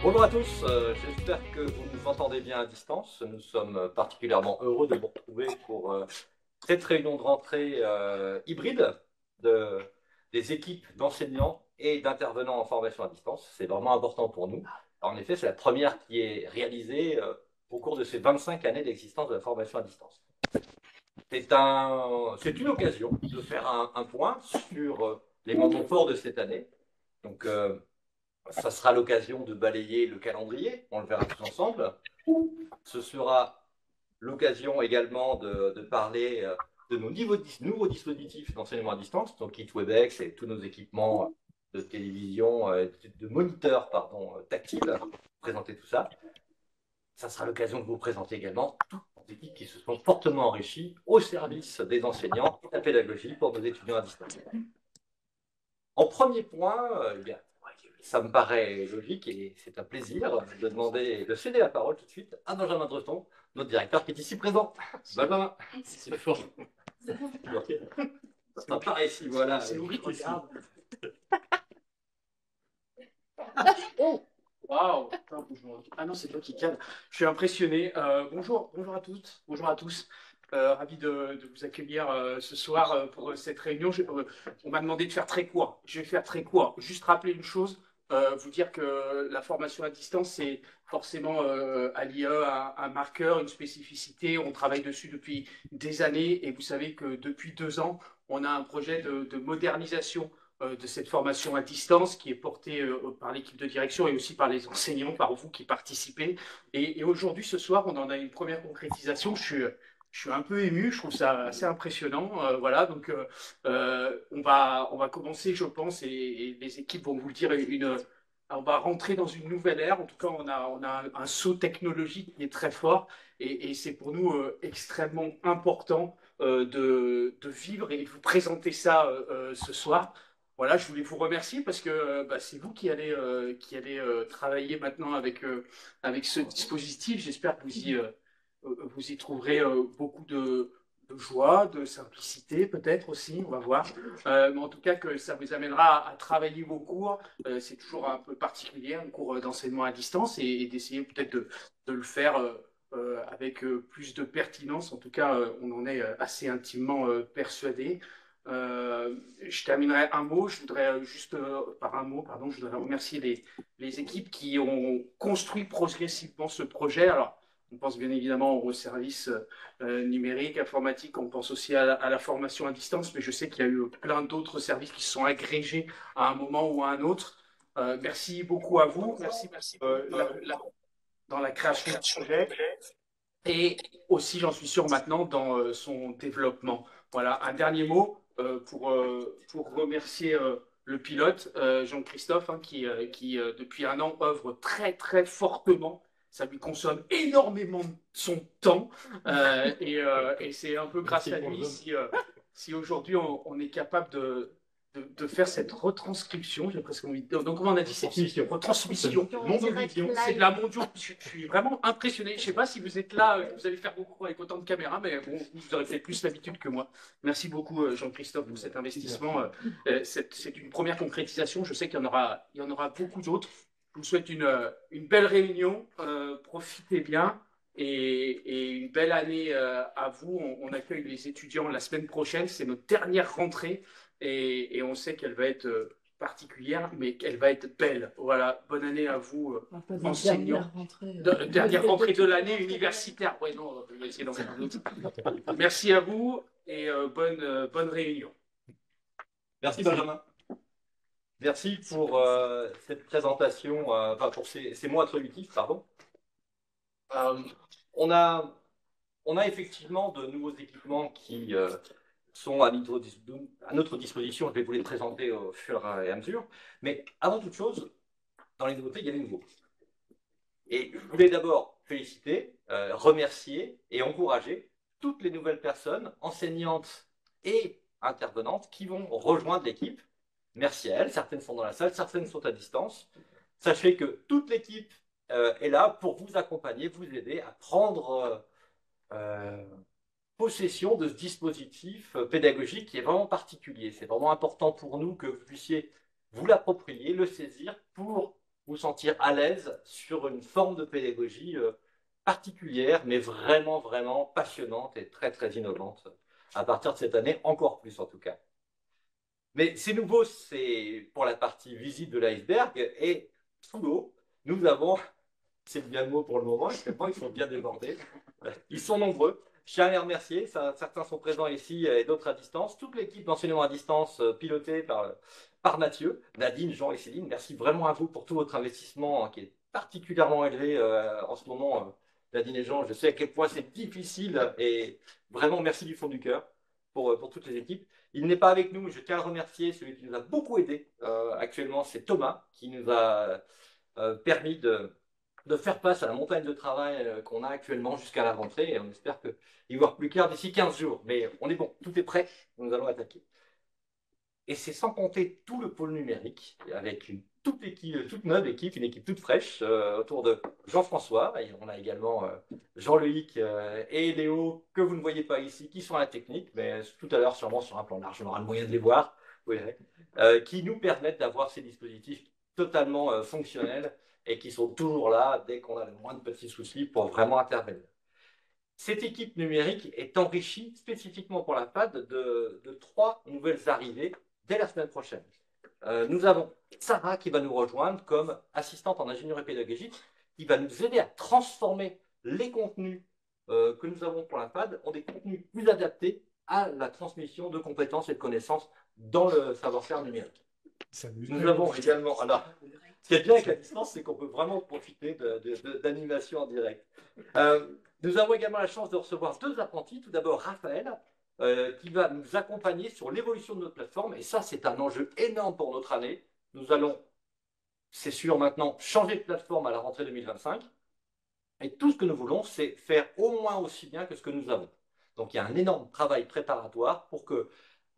Bonjour à tous, j'espère que vous nous entendez bien à distance. Nous sommes particulièrement heureux de vous retrouver pour cette réunion de rentrée hybride de- des équipes d'enseignants et d'intervenants en formation à distance. C'est vraiment important pour nous. En effet, c'est la première qui est réalisée au cours de ces 25 années d'existence de la formation à distance. C'est une occasion de faire un point sur les moments forts de cette année. Donc, ça sera l'occasion de balayer le calendrier, on le verra tous ensemble. Ce sera l'occasion également de parler de nos nouveaux dispositifs d'enseignement à distance, donc KitWebEx et tous nos équipements de télévision, de moniteurs pardon, tactiles, présenter tout ça. Ça sera l'occasion de vous présenter également toutes les équipes qui se sont fortement enrichies au service des enseignants et de la pédagogie pour nos étudiants à distance. En premier point, ça me paraît logique et c'est un plaisir de demander, de céder la parole tout de suite à Benjamin Dreton, notre directeur qui est ici présent. Benjamin. C'est fort. Ça paraît ici, voilà. C'est Louis qui regarde. Oh, waouh. Ah non, c'est toi qui cale. Je suis impressionné. Bonjour à toutes, bonjour à tous. Ravi de vous accueillir ce soir pour cette réunion. On m'a demandé de faire très court. Je vais faire très court. Juste rappeler une chose, vous dire que la formation à distance, c'est forcément à l'IE un marqueur, une spécificité. On travaille dessus depuis des années et vous savez que depuis 2 ans, on a un projet de modernisation de cette formation à distance qui est portée par l'équipe de direction et aussi par les enseignants, par vous qui participez. Et aujourd'hui, ce soir, on en a une première concrétisation. Je suis un peu ému, je trouve ça assez impressionnant. Voilà, donc on va commencer, je pense, et les équipes vont vous le dire, on va rentrer dans une nouvelle ère. En tout cas, on a un saut technologique qui est très fort et c'est pour nous extrêmement important de vivre et de vous présenter ça ce soir. Voilà, je voulais vous remercier parce que bah, c'est vous qui allez travailler maintenant avec ce dispositif. J'espère que vous y trouverez beaucoup de joie, de simplicité peut-être aussi, on va voir. Mais en tout cas, que ça vous amènera à travailler vos cours. C'est toujours un peu particulier, un cours d'enseignement à distance, et d'essayer peut-être de le faire avec plus de pertinence. En tout cas, on en est assez intimement persuadé. Je terminerai un mot, je voudrais juste par un mot, pardon, je voudrais remercier les équipes qui ont construit progressivement ce projet. Alors, on pense bien évidemment aux services numériques, informatiques, on pense aussi à la formation à distance, mais je sais qu'il y a eu plein d'autres services qui se sont agrégés à un moment ou à un autre. Merci beaucoup à vous, merci dans la création de ce projet et aussi, j'en suis sûr maintenant, dans son développement. Voilà, un dernier mot pour remercier le pilote, Jean-Christophe, hein, qui depuis un an, œuvre très, très fortement. Ça lui consomme énormément de son temps. Et c'est un peu grâce à lui si aujourd'hui on est capable de faire cette retranscription, j'ai presque envie de dire. Donc, comment on a dit cette retransmission, mondovision, c'est de la mondio. Je suis vraiment impressionné. Je ne sais pas si vous êtes là, vous allez faire beaucoup avec autant de caméras, mais bon, vous aurez fait plus l'habitude que moi. Merci beaucoup, Jean-Christophe, pour cet investissement. C'est une première concrétisation. Je sais qu'il y en aura beaucoup d'autres. Je vous souhaite une belle réunion. Profitez bien. Et une belle année à vous. On accueille les étudiants la semaine prochaine. C'est notre dernière rentrée et on sait qu'elle va être particulière, mais qu'elle va être belle. Voilà, bonne année à vous, enseignants. Dernière rentrée de l'année universitaire. Ouais, non, je vais essayer d'en faire un autre. Merci à vous et bonne réunion. Merci Benjamin. Merci pour cette présentation, enfin pour ces mots introductifs, pardon. Euh, on a, on a effectivement de nouveaux équipements qui sont à notre disposition. Je vais vous les présenter au fur et à mesure. Mais avant toute chose, dans les nouveautés, il y a les nouveaux. Et je voulais d'abord féliciter, remercier et encourager toutes les nouvelles personnes, enseignantes et intervenantes, qui vont rejoindre l'équipe. Merci à elles. Certaines sont dans la salle, certaines sont à distance. Sachez que toute l'équipe est là pour vous accompagner, vous aider à prendre possession de ce dispositif pédagogique qui est vraiment particulier. C'est vraiment important pour nous que vous puissiez vous l'approprier, le saisir pour vous sentir à l'aise sur une forme de pédagogie particulière, mais vraiment, vraiment passionnante et très, très innovante à partir de cette année, encore plus en tout cas. Mais c'est nouveau, c'est pour la partie visible de l'iceberg. Et sous l'eau, nous avons, c'est bien le mot pour le moment, actuellement ils sont bien débordés. Ils sont nombreux. Je tiens à les remercier. Certains sont présents ici et d'autres à distance. Toute l'équipe d'enseignement à distance pilotée par Mathieu, Nadine, Jean et Céline. Merci vraiment à vous pour tout votre investissement qui est particulièrement élevé en ce moment. Nadine et Jean, je sais à quel point c'est difficile et vraiment merci du fond du cœur pour toutes les équipes. Il n'est pas avec nous, je tiens à le remercier. Celui qui nous a beaucoup aidé actuellement, c'est Thomas, qui nous a permis de faire face à la montagne de travail qu'on a actuellement jusqu'à la rentrée. Et on espère qu'il y aura plus clair d'ici 15 jours. Mais on est bon, tout est prêt, nous allons attaquer. Et c'est sans compter tout le pôle numérique, avec une toute neuve équipe, une équipe toute fraîche, autour de Jean-François. Et on a également Jean-Loïc et Léo, que vous ne voyez pas ici, qui sont à la technique, mais tout à l'heure, sûrement sur un plan large, on aura le moyen de les voir, oui, qui nous permettent d'avoir ces dispositifs totalement fonctionnels et qui sont toujours là dès qu'on a le moins de petits soucis pour vraiment intervenir. Cette équipe numérique est enrichie spécifiquement pour la FAD de 3 nouvelles arrivées dès la semaine prochaine. Nous avons Sarah qui va nous rejoindre comme assistante en ingénierie pédagogique, qui va nous aider à transformer les contenus que nous avons pour la FAD en des contenus plus adaptés à la transmission de compétences et de connaissances dans le savoir-faire numérique. Nous avons également, alors, ce qui est bien avec la distance, c'est qu'on peut vraiment profiter d'animation en direct. Nous avons également la chance de recevoir 2 apprentis. Tout d'abord, Raphaël, qui va nous accompagner sur l'évolution de notre plateforme. Et ça, c'est un enjeu énorme pour notre année. Nous allons, c'est sûr maintenant, changer de plateforme à la rentrée 2025. Et tout ce que nous voulons, c'est faire au moins aussi bien que ce que nous avons. Donc, il y a un énorme travail préparatoire pour que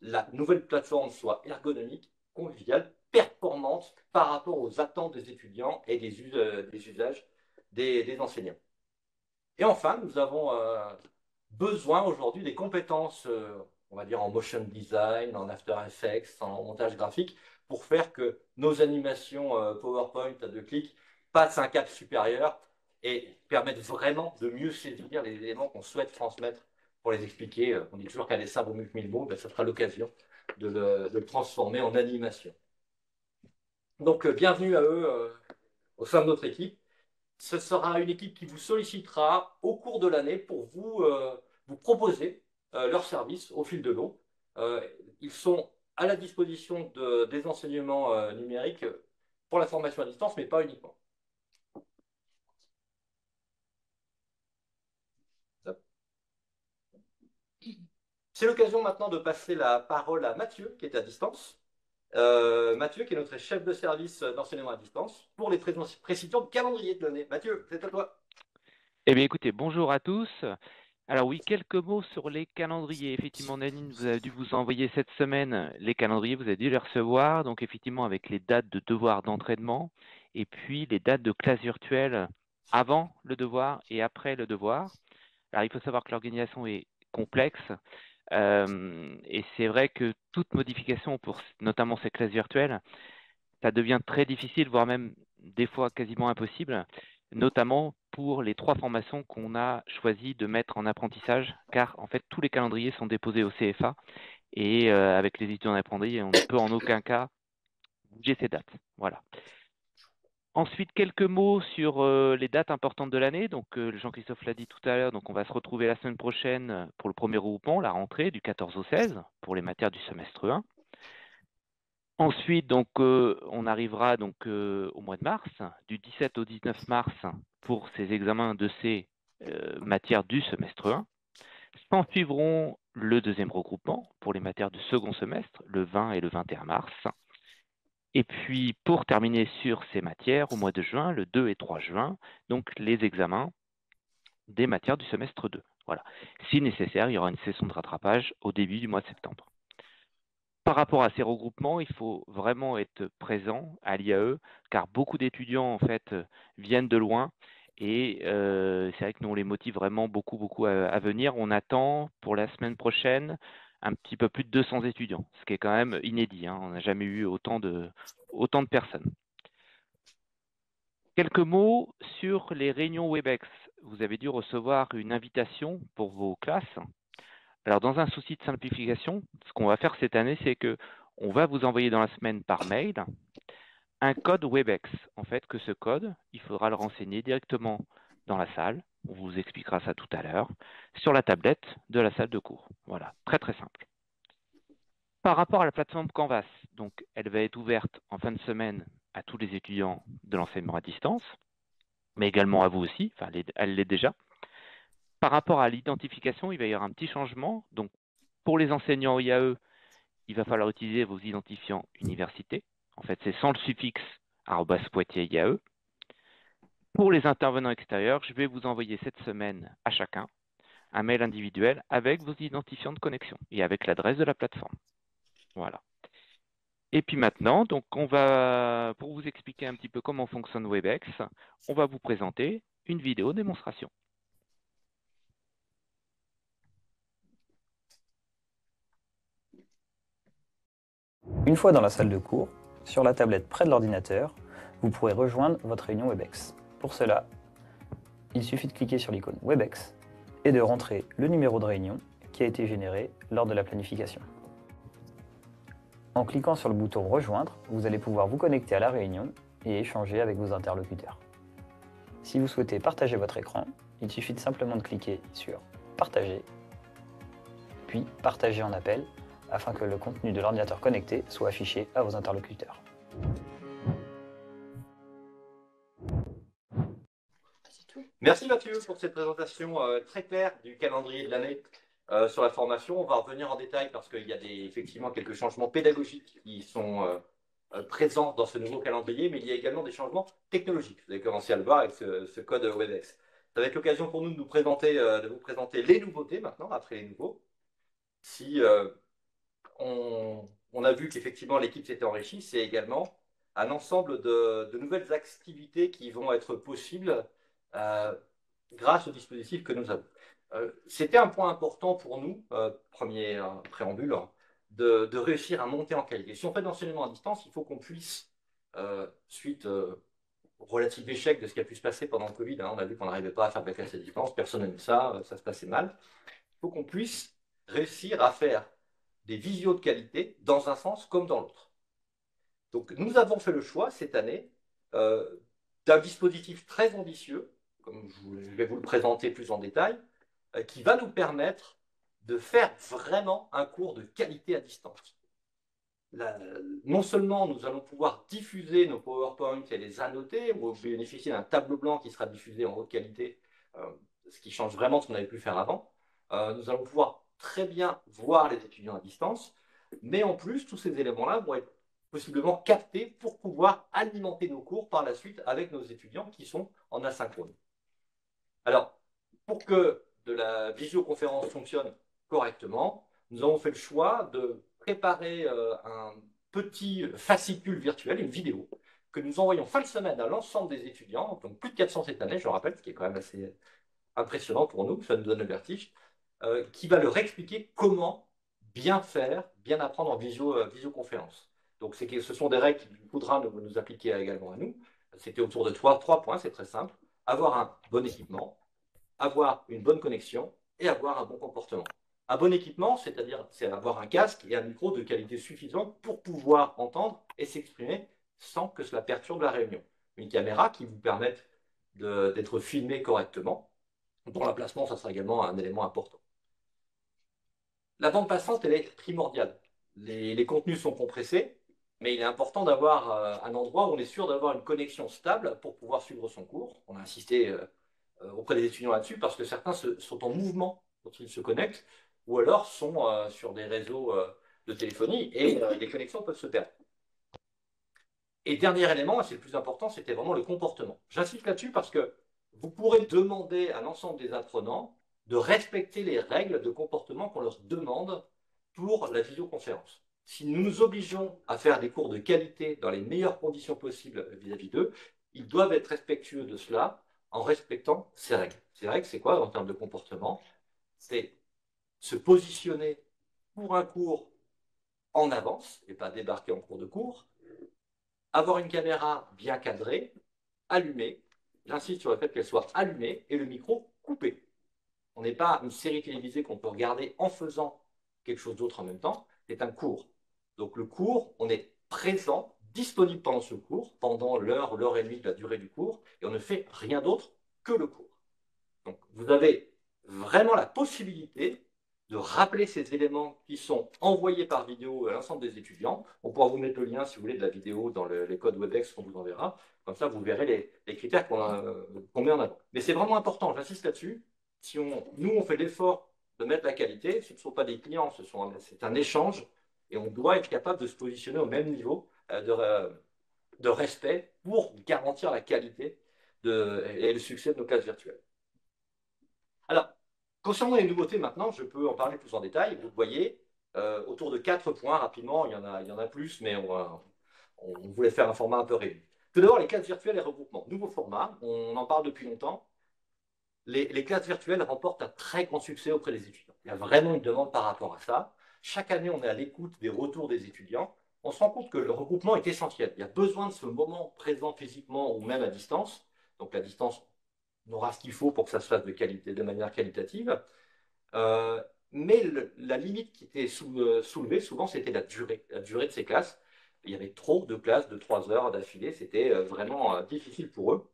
la nouvelle plateforme soit ergonomique, conviviale, performante par rapport aux attentes des étudiants et des usages des enseignants. Et enfin, nous avons besoin aujourd'hui des compétences, on va dire en motion design, en After Effects, en montage graphique, pour faire que nos animations PowerPoint à 2 clics passent un cap supérieur et permettent vraiment de mieux saisir les éléments qu'on souhaite transmettre pour les expliquer. On dit toujours qu'un dessin vaut mieux que 1000 mots, ben, ça sera l'occasion de le transformer en animation. Donc, bienvenue à eux au sein de notre équipe. Ce sera une équipe qui vous sollicitera au cours de l'année pour vous proposer leurs services au fil de l'eau. Ils sont à la disposition des enseignements numériques pour la formation à distance, mais pas uniquement. C'est l'occasion maintenant de passer la parole à Mathieu, qui est à distance. Mathieu, qui est notre chef de service d'enseignement à distance, pour les précisions de calendrier de l'année. Mathieu, c'est à toi. Eh bien, écoutez, bonjour à tous. Alors oui, quelques mots sur les calendriers. Effectivement, Nadine, vous avez dû vous envoyer cette semaine les calendriers, vous avez dû les recevoir. Donc, effectivement, avec les dates de devoir d'entraînement et puis les dates de classe virtuelle avant le devoir et après le devoir. Alors, il faut savoir que l'organisation est complexe. Et c'est vrai que toute modification pour notamment ces classes virtuelles, ça devient très difficile, voire même des fois quasiment impossible, notamment pour les 3 formations qu'on a choisi de mettre en apprentissage, car en fait tous les calendriers sont déposés au CFA et avec les étudiants d'apprentissage, on ne peut en aucun cas bouger ces dates. Voilà. Ensuite, quelques mots sur les dates importantes de l'année. Donc, Jean-Christophe l'a dit tout à l'heure, donc on va se retrouver la semaine prochaine pour le premier regroupement, la rentrée du 14 au 16 pour les matières du semestre 1. Ensuite, donc, on arrivera donc au mois de mars, du 17 au 19 mars pour ces examens de ces matières du semestre 1. S'en suivront le deuxième regroupement pour les matières du second semestre, le 20 et le 21 mars. Et puis, pour terminer sur ces matières, au mois de juin, le 2 et 3 juin, donc les examens des matières du semestre 2. Voilà. Si nécessaire, il y aura une session de rattrapage au début du mois de septembre. Par rapport à ces regroupements, il faut vraiment être présent à l'IAE, car beaucoup d'étudiants en fait viennent de loin et c'est vrai que nous on les motive vraiment beaucoup à venir. On attend pour la semaine prochaine un petit peu plus de 200 étudiants, ce qui est quand même inédit, hein. On n'a jamais eu autant de personnes. Quelques mots sur les réunions WebEx. Vous avez dû recevoir une invitation pour vos classes. Alors, dans un souci de simplification, ce qu'on va faire cette année, c'est que on va vous envoyer dans la semaine par mail un code WebEx. En fait, que ce code, il faudra le renseigner directement dans la salle. On vous expliquera ça tout à l'heure, sur la tablette de la salle de cours. Voilà, très très simple. Par rapport à la plateforme Canvas, donc elle va être ouverte en fin de semaine à tous les étudiants de l'enseignement à distance, mais également à vous aussi, enfin elle l'est déjà. Par rapport à l'identification, il va y avoir un petit changement. Donc pour les enseignants IAE, il va falloir utiliser vos identifiants université. En fait, c'est sans le suffixe @Poitiers IAE. Pour les intervenants extérieurs, je vais vous envoyer cette semaine à chacun un mail individuel avec vos identifiants de connexion et avec l'adresse de la plateforme. Voilà. Et puis maintenant, donc pour vous expliquer un petit peu comment fonctionne WebEx, on va vous présenter une vidéo démonstration. Une fois dans la salle de cours, sur la tablette près de l'ordinateur, vous pourrez rejoindre votre réunion WebEx. Pour cela, il suffit de cliquer sur l'icône WebEx et de rentrer le numéro de réunion qui a été généré lors de la planification. En cliquant sur le bouton Rejoindre, vous allez pouvoir vous connecter à la réunion et échanger avec vos interlocuteurs. Si vous souhaitez partager votre écran, il suffit de simplement de cliquer sur Partager, puis Partager en appel, afin que le contenu de l'ordinateur connecté soit affiché à vos interlocuteurs. Merci Mathieu pour cette présentation très claire du calendrier de l'année sur la formation. On va revenir en détail parce qu'il y a effectivement quelques changements pédagogiques qui sont présents dans ce nouveau calendrier, mais il y a également des changements technologiques. Vous avez commencé à le voir avec ce code WebEx. Ça va être l'occasion pour nous de vous présenter les nouveautés maintenant, après les nouveaux. Si on a vu qu'effectivement l'équipe s'était enrichie, c'est également un ensemble de nouvelles activités qui vont être possibles grâce au dispositif que nous avons. C'était un point important pour nous, premier préambule, de réussir à monter en qualité. Si on fait de l'enseignement à distance, il faut qu'on puisse, suite au relatif échec de ce qui a pu se passer pendant le Covid, on a vu qu'on n'arrivait pas à faire de la classe à distance, personne n'aime ça, ça se passait mal. Il faut qu'on puisse réussir à faire des visios de qualité dans un sens comme dans l'autre. Donc nous avons fait le choix cette année d'un dispositif très ambitieux, comme je vais vous le présenter plus en détail, qui va nous permettre de faire vraiment un cours de qualité à distance. Non seulement nous allons pouvoir diffuser nos PowerPoint et les annoter, ou bénéficier d'un tableau blanc qui sera diffusé en haute qualité, ce qui change vraiment ce qu'on avait pu faire avant. Nous allons pouvoir très bien voir les étudiants à distance, mais en plus, tous ces éléments-là vont être possiblement captés pour pouvoir alimenter nos cours par la suite avec nos étudiants qui sont en asynchrone. Alors, pour que de la visioconférence fonctionne correctement, nous avons fait le choix de préparer un petit fascicule virtuel, une vidéo, que nous envoyons fin de semaine à l'ensemble des étudiants, donc plus de 400 cette année, je rappelle, ce qui est quand même assez impressionnant pour nous, ça nous donne le vertige, qui va leur expliquer comment bien faire, bien apprendre en visioconférence. Donc ce sont des règles qu'il faudra nous appliquer également à nous. C'était autour de trois points, c'est très simple. Avoir un bon équipement, avoir une bonne connexion et avoir un bon comportement. Un bon équipement, c'est avoir un casque et un micro de qualité suffisante pour pouvoir entendre et s'exprimer sans que cela perturbe la réunion. Une caméra qui vous permette d'être filmé correctement, dont l'emplacement, ça sera également un élément important. La bande passante, elle est primordiale. Les contenus sont compressés, mais il est important d'avoir un endroit où on est sûr d'avoir une connexion stable pour pouvoir suivre son cours. On a insisté auprès des étudiants là-dessus parce que certains sont en mouvement quand ils se connectent ou alors sont sur des réseaux de téléphonie et les connexions peuvent se perdre. Et dernier élément, et c'est le plus important, c'était vraiment le comportement. J'insiste là-dessus parce que vous pourrez demander à l'ensemble des apprenants de respecter les règles de comportement qu'on leur demande pour la visioconférence. Si nous nous obligeons à faire des cours de qualité dans les meilleures conditions possibles vis-à-vis d'eux, ils doivent être respectueux de cela en respectant ces règles. Ces règles, c'est quoi en termes de comportement? C'est se positionner pour un cours en avance et pas débarquer en cours de cours, avoir une caméra bien cadrée, allumée. J'insiste sur le fait qu'elle soit allumée et le micro coupé. On n'est pas une série télévisée qu'on peut regarder en faisant quelque chose d'autre en même temps. C'est un cours. Donc le cours, on est présent, disponible pendant ce cours, pendant l'heure, l'heure et demie de la durée du cours, et on ne fait rien d'autre que le cours. Donc vous avez vraiment la possibilité de rappeler ces éléments qui sont envoyés par vidéo à l'ensemble des étudiants. On pourra vous mettre le lien, si vous voulez, de la vidéo dans les codes WebEx qu'on vous enverra. Comme ça, vous verrez les critères qu'on met en avant. Mais c'est vraiment important, j'insiste là-dessus. Si nous, on fait l'effort de mettre la qualité, ce ne sont pas des clients, c'est un échange. Et on doit être capable de se positionner au même niveau de respect pour garantir la qualité et le succès de nos classes virtuelles. Alors, concernant les nouveautés maintenant, je peux en parler plus en détail. Vous voyez, autour de 4 points rapidement, il y en a plus, mais on voulait faire un format un peu réduit. Tout d'abord, les classes virtuelles et regroupements. Nouveau format, on en parle depuis longtemps. Les classes virtuelles remportent un très grand succès auprès des étudiants. Il y a vraiment une demande par rapport à ça. Chaque année, on est à l'écoute des retours des étudiants. On se rend compte que le regroupement est essentiel. Il y a besoin de ce moment présent physiquement ou même à distance. Donc la distance, on aura ce qu'il faut pour que ça se fasse de manière qualitative. Mais la limite qui était soulevée, souvent, c'était la durée de ces classes. Il y avait trop de classes de 3 heures d'affilée. C'était vraiment difficile pour eux.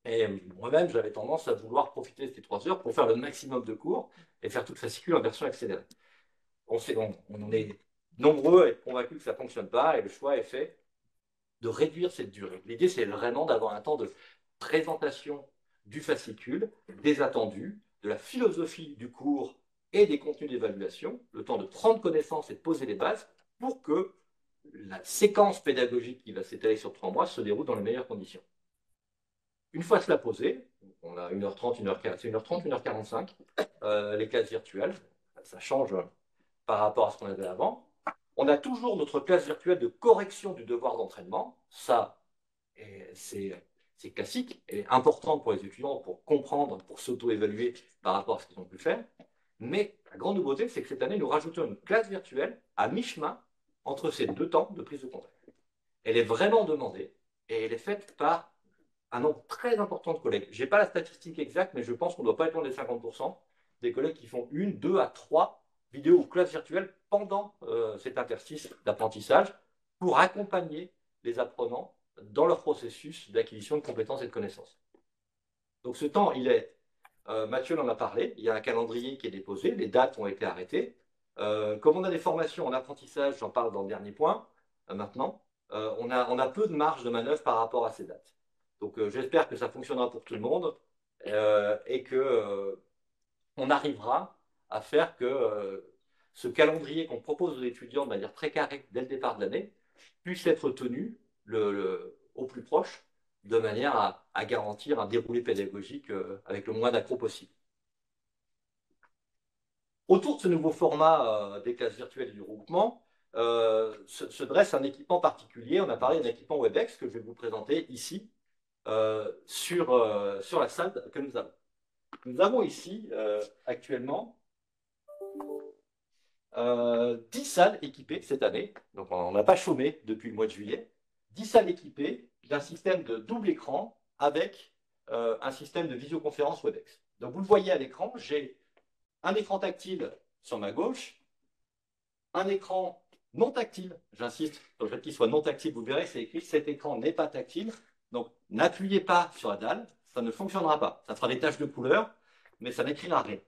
Et moi-même, j'avais tendance à vouloir profiter de ces 3 heures pour faire le maximum de cours et faire toute fascicule en version accélérée. On est nombreux à être convaincus que ça ne fonctionne pas et le choix est fait de réduire cette durée. L'idée, c'est vraiment d'avoir un temps de présentation du fascicule, des attendus, de la philosophie du cours et des contenus d'évaluation, le temps de prendre connaissance et de poser les bases pour que la séquence pédagogique qui va s'étaler sur 3 mois se déroule dans les meilleures conditions. Une fois cela posé, on a 1h30, 1h40, 1h45, les classes virtuelles, ça change par rapport à ce qu'on avait avant. On a toujours notre classe virtuelle de correction du devoir d'entraînement. Ça, c'est classique et important pour les étudiants pour comprendre, pour s'auto-évaluer par rapport à ce qu'ils ont pu faire. Mais la grande nouveauté, c'est que cette année, nous rajoutons une classe virtuelle à mi-chemin entre ces 2 temps de prise de contact. Elle est vraiment demandée et elle est faite par un nombre très important de collègues. Je n'ai pas la statistique exacte, mais je pense qu'on ne doit pas être loin des 50% des collègues qui font 1, 2 à 3 vidéos ou classes virtuelles pendant cet interstice d'apprentissage pour accompagner les apprenants dans leur processus d'acquisition de compétences et de connaissances. Donc ce temps, Mathieu en a parlé, il y a un calendrier qui est déposé, les dates ont été arrêtées. Comme on a des formations en apprentissage, j'en parle dans le dernier point, maintenant, on a peu de marge de manœuvre par rapport à ces dates. Donc j'espère que ça fonctionnera pour tout le monde et qu'on arrivera à faire que ce calendrier qu'on propose aux étudiants de manière très carrée dès le départ de l'année puisse être tenu au plus proche de manière à garantir un déroulé pédagogique avec le moins d'accro possible. Autour de ce nouveau format des classes virtuelles et du regroupement, se dresse un équipement particulier. On a parlé d'un équipement WebEx que je vais vous présenter ici sur la salle que nous avons. Nous avons ici actuellement 10 salles équipées cette année. Donc on n'a pas chômé depuis le mois de juillet. 10 salles équipées d'un système de double écran avec un système de visioconférence WebEx. Donc vous le voyez à l'écran, j'ai un écran tactile sur ma gauche, un écran non tactile, j'insiste sur le fait qu'il soit non tactile, vous verrez, c'est écrit, cet écran n'est pas tactile, donc n'appuyez pas sur la dalle, ça ne fonctionnera pas. Ça fera des taches de couleur, mais ça n'écrira rien.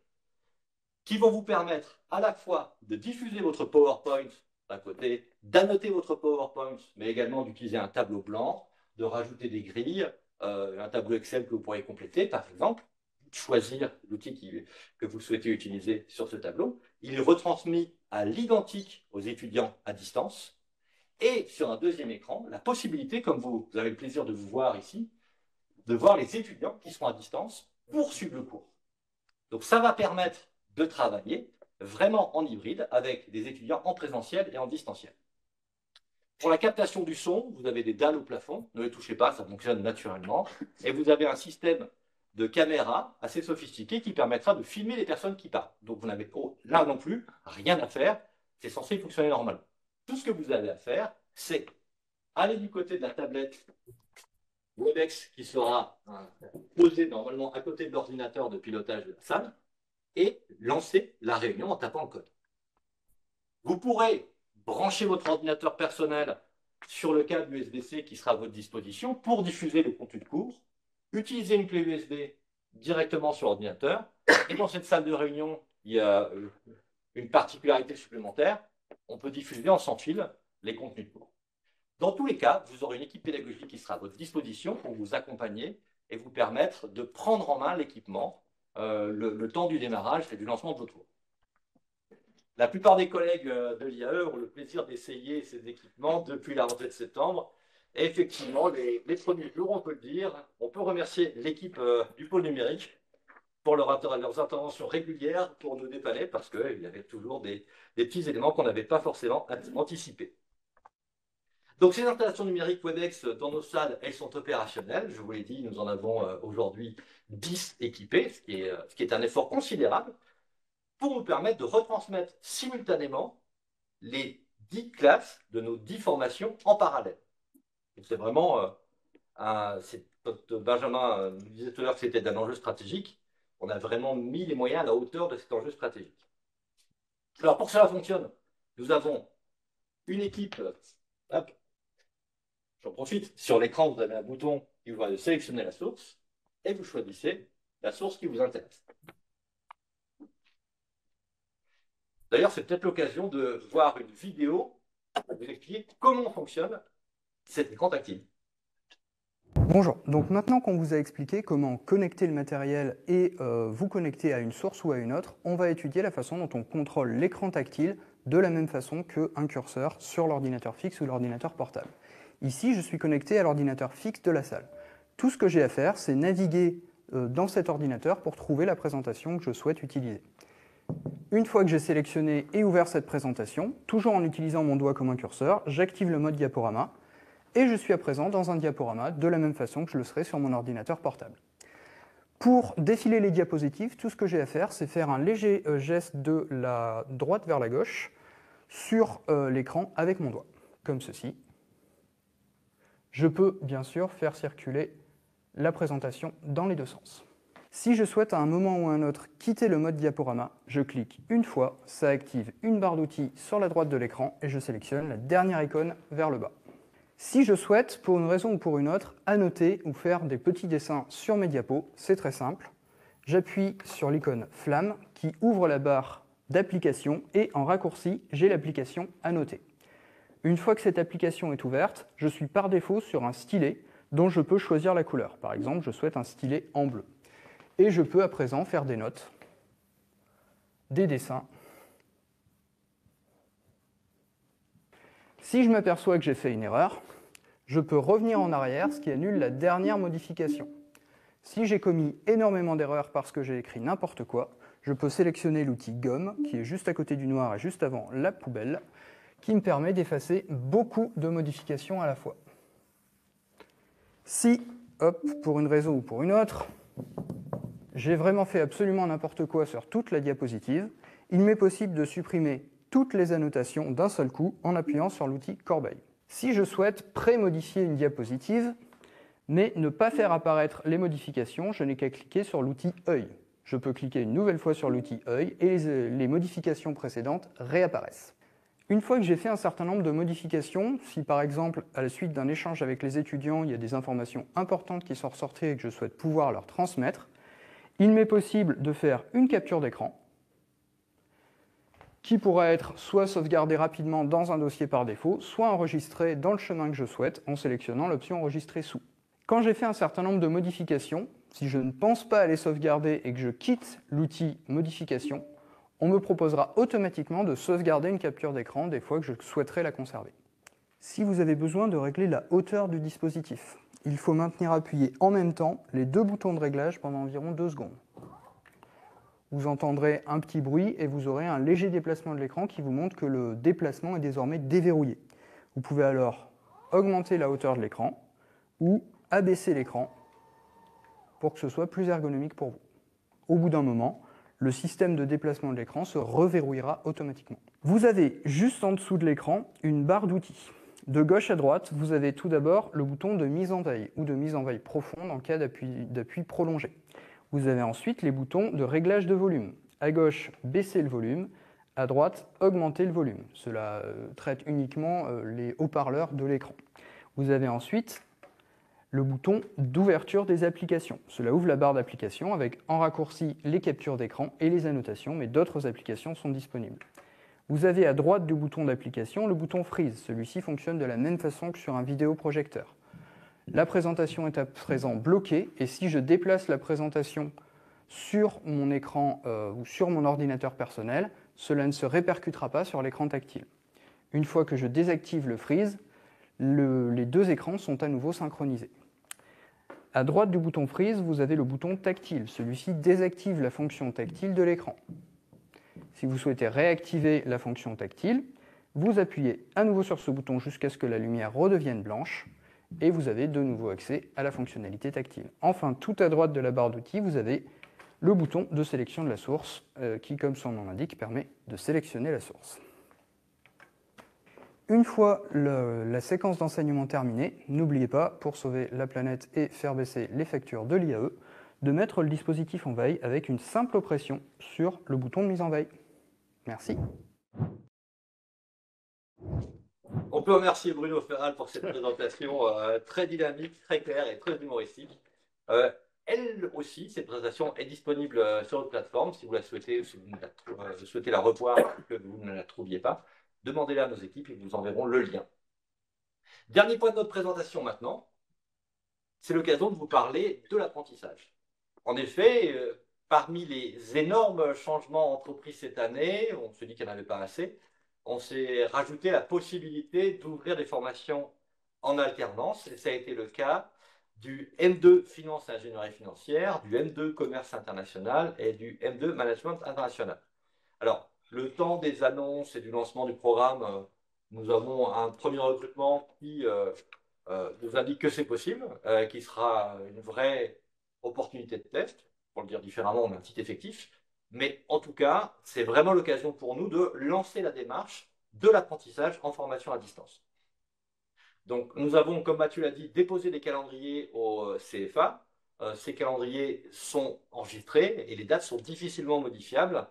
Qui vont vous permettre à la fois de diffuser votre PowerPoint d'un côté, d'annoter votre PowerPoint, mais également d'utiliser un tableau blanc, de rajouter des grilles, un tableau Excel que vous pourrez compléter, par exemple, choisir l'outil que vous souhaitez utiliser sur ce tableau. Il est retransmis à l'identique aux étudiants à distance. Et sur un deuxième écran, la possibilité, comme vous avez le plaisir de vous voir ici, de voir les étudiants qui seront à distance pour suivre le cours. Donc ça va permettre de travailler vraiment en hybride avec des étudiants en présentiel et en distanciel. Pour la captation du son, vous avez des dalles au plafond, ne les touchez pas, ça fonctionne naturellement. Et vous avez un système de caméra assez sophistiqué qui permettra de filmer les personnes qui parlent. Donc vous n'avez là non plus rien à faire, c'est censé fonctionner normalement. Tout ce que vous avez à faire, c'est aller du côté de la tablette Webex qui sera posé normalement à côté de l'ordinateur de pilotage de la salle et lancer la réunion en tapant le code. Vous pourrez brancher votre ordinateur personnel sur le câble USB-C qui sera à votre disposition pour diffuser le contenu de cours, utiliser une clé USB directement sur l'ordinateur. Et dans cette salle de réunion, il y a une particularité supplémentaire, on peut diffuser en sans fil les contenus de cours. Dans tous les cas, vous aurez une équipe pédagogique qui sera à votre disposition pour vous accompagner et vous permettre de prendre en main l'équipement le temps du démarrage et du lancement de votre cours. La plupart des collègues de l'IAE ont le plaisir d'essayer ces équipements depuis la rentrée de septembre. Et effectivement, les premiers jours, on peut le dire, on peut remercier l'équipe du pôle numérique pour leurs interventions régulières pour nous dépanner parce qu'il y avait toujours des petits éléments qu'on n'avait pas forcément anticipés. Donc ces installations numériques Webex dans nos salles, elles sont opérationnelles. Je vous l'ai dit, nous en avons aujourd'hui 10 équipées, ce qui est un effort considérable pour nous permettre de retransmettre simultanément les 10 classes de nos 10 formations en parallèle. C'est vraiment, Benjamin nous disait tout à l'heure que c'était un enjeu stratégique. On a vraiment mis les moyens à la hauteur de cet enjeu stratégique. Alors pour que cela fonctionne, nous avons une équipe, hop, j'en profite, sur l'écran vous avez un bouton qui vous va de sélectionner la source et vous choisissez la source qui vous intéresse. D'ailleurs, c'est peut-être l'occasion de voir une vidéo pour vous expliquer comment fonctionne cet écran tactile. Bonjour, donc maintenant qu'on vous a expliqué comment connecter le matériel et vous connecter à une source ou à une autre, on va étudier la façon dont on contrôle l'écran tactile de la même façon qu'un curseur sur l'ordinateur fixe ou l'ordinateur portable. Ici, je suis connecté à l'ordinateur fixe de la salle. Tout ce que j'ai à faire, c'est naviguer dans cet ordinateur pour trouver la présentation que je souhaite utiliser. Une fois que j'ai sélectionné et ouvert cette présentation, toujours en utilisant mon doigt comme un curseur, j'active le mode diaporama et je suis à présent dans un diaporama de la même façon que je le serais sur mon ordinateur portable. Pour défiler les diapositives, tout ce que j'ai à faire, c'est faire un léger geste de la droite vers la gauche sur l'écran avec mon doigt, comme ceci. Je peux bien sûr faire circuler la présentation dans les deux sens. Si je souhaite à un moment ou à un autre quitter le mode diaporama, je clique une fois, ça active une barre d'outils sur la droite de l'écran et je sélectionne la dernière icône vers le bas. Si je souhaite, pour une raison ou pour une autre, annoter ou faire des petits dessins sur mes diapos, c'est très simple. J'appuie sur l'icône flamme qui ouvre la barre d'application et en raccourci, j'ai l'application Annoter. Une fois que cette application est ouverte, je suis par défaut sur un stylet dont je peux choisir la couleur. Par exemple, je souhaite un stylet en bleu. Et je peux à présent faire des notes, des dessins. Si je m'aperçois que j'ai fait une erreur, je peux revenir en arrière, ce qui annule la dernière modification. Si j'ai commis énormément d'erreurs parce que j'ai écrit n'importe quoi, je peux sélectionner l'outil gomme, qui est juste à côté du noir et juste avant la poubelle, qui me permet d'effacer beaucoup de modifications à la fois. Si, hop, pour une raison ou pour une autre, j'ai vraiment fait absolument n'importe quoi sur toute la diapositive, il m'est possible de supprimer toutes les annotations d'un seul coup en appuyant sur l'outil corbeille. Si je souhaite pré-modifier une diapositive, mais ne pas faire apparaître les modifications, je n'ai qu'à cliquer sur l'outil œil. Je peux cliquer une nouvelle fois sur l'outil œil et les modifications précédentes réapparaissent. Une fois que j'ai fait un certain nombre de modifications, si par exemple à la suite d'un échange avec les étudiants, il y a des informations importantes qui sont ressorties et que je souhaite pouvoir leur transmettre, il m'est possible de faire une capture d'écran qui pourra être soit sauvegardée rapidement dans un dossier par défaut, soit enregistrée dans le chemin que je souhaite en sélectionnant l'option Enregistrer sous. Quand j'ai fait un certain nombre de modifications, si je ne pense pas à les sauvegarder et que je quitte l'outil Modification, on me proposera automatiquement de sauvegarder une capture d'écran des fois que je souhaiterais la conserver. Si vous avez besoin de régler la hauteur du dispositif, il faut maintenir appuyé en même temps les deux boutons de réglage pendant environ 2 secondes. Vous entendrez un petit bruit et vous aurez un léger déplacement de l'écran qui vous montre que le déplacement est désormais déverrouillé. Vous pouvez alors augmenter la hauteur de l'écran ou abaisser l'écran pour que ce soit plus ergonomique pour vous. Au bout d'un moment, le système de déplacement de l'écran se reverrouillera automatiquement. Vous avez juste en dessous de l'écran une barre d'outils. De gauche à droite, vous avez tout d'abord le bouton de mise en veille ou de mise en veille profonde en cas d'appui prolongé. Vous avez ensuite les boutons de réglage de volume. À gauche, baisser le volume. À droite, augmenter le volume. Cela traite uniquement les haut-parleurs de l'écran. Vous avez ensuite le bouton d'ouverture des applications. Cela ouvre la barre d'application avec en raccourci les captures d'écran et les annotations, mais d'autres applications sont disponibles. Vous avez à droite du bouton d'application le bouton Freeze. Celui-ci fonctionne de la même façon que sur un vidéoprojecteur. La présentation est à présent bloquée et si je déplace la présentation sur mon écran ou sur mon ordinateur personnel, cela ne se répercutera pas sur l'écran tactile. Une fois que je désactive le Freeze, les deux écrans sont à nouveau synchronisés. À droite du bouton Freeze, vous avez le bouton tactile. Celui-ci désactive la fonction tactile de l'écran. Si vous souhaitez réactiver la fonction tactile, vous appuyez à nouveau sur ce bouton jusqu'à ce que la lumière redevienne blanche et vous avez de nouveau accès à la fonctionnalité tactile. Enfin, tout à droite de la barre d'outils, vous avez le bouton de sélection de la source qui, comme son nom l'indique, permet de sélectionner la source. Une fois la séquence d'enseignement terminée, n'oubliez pas, pour sauver la planète et faire baisser les factures de l'IAE, de mettre le dispositif en veille avec une simple pression sur le bouton de mise en veille. Merci. On peut remercier Bruno Ferral pour cette présentation très dynamique, très claire et très humoristique. Elle aussi, cette présentation est disponible sur notre plateforme. Si vous la souhaitez, si vous souhaitez la revoir, que vous ne la trouviez pas, demandez-la à nos équipes et nous enverrons le lien. Dernier point de notre présentation maintenant, c'est l'occasion de vous parler de l'apprentissage. En effet, parmi les énormes changements entrepris cette année, on se dit qu'il n'y en avait pas assez, on s'est rajouté la possibilité d'ouvrir des formations en alternance, et ça a été le cas du M2 Finance et Ingénierie Financière, du M2 Commerce International et du M2 Management International. Alors, le temps des annonces et du lancement du programme, nous avons un premier recrutement qui nous indique que c'est possible, qui sera une vraie opportunité de test, pour le dire différemment, on a un petit effectif, mais en tout cas, c'est vraiment l'occasion pour nous de lancer la démarche de l'apprentissage en formation à distance. Donc, nous avons, comme Mathieu l'a dit, déposé des calendriers au CFA. Ces calendriers sont enregistrés et les dates sont difficilement modifiables.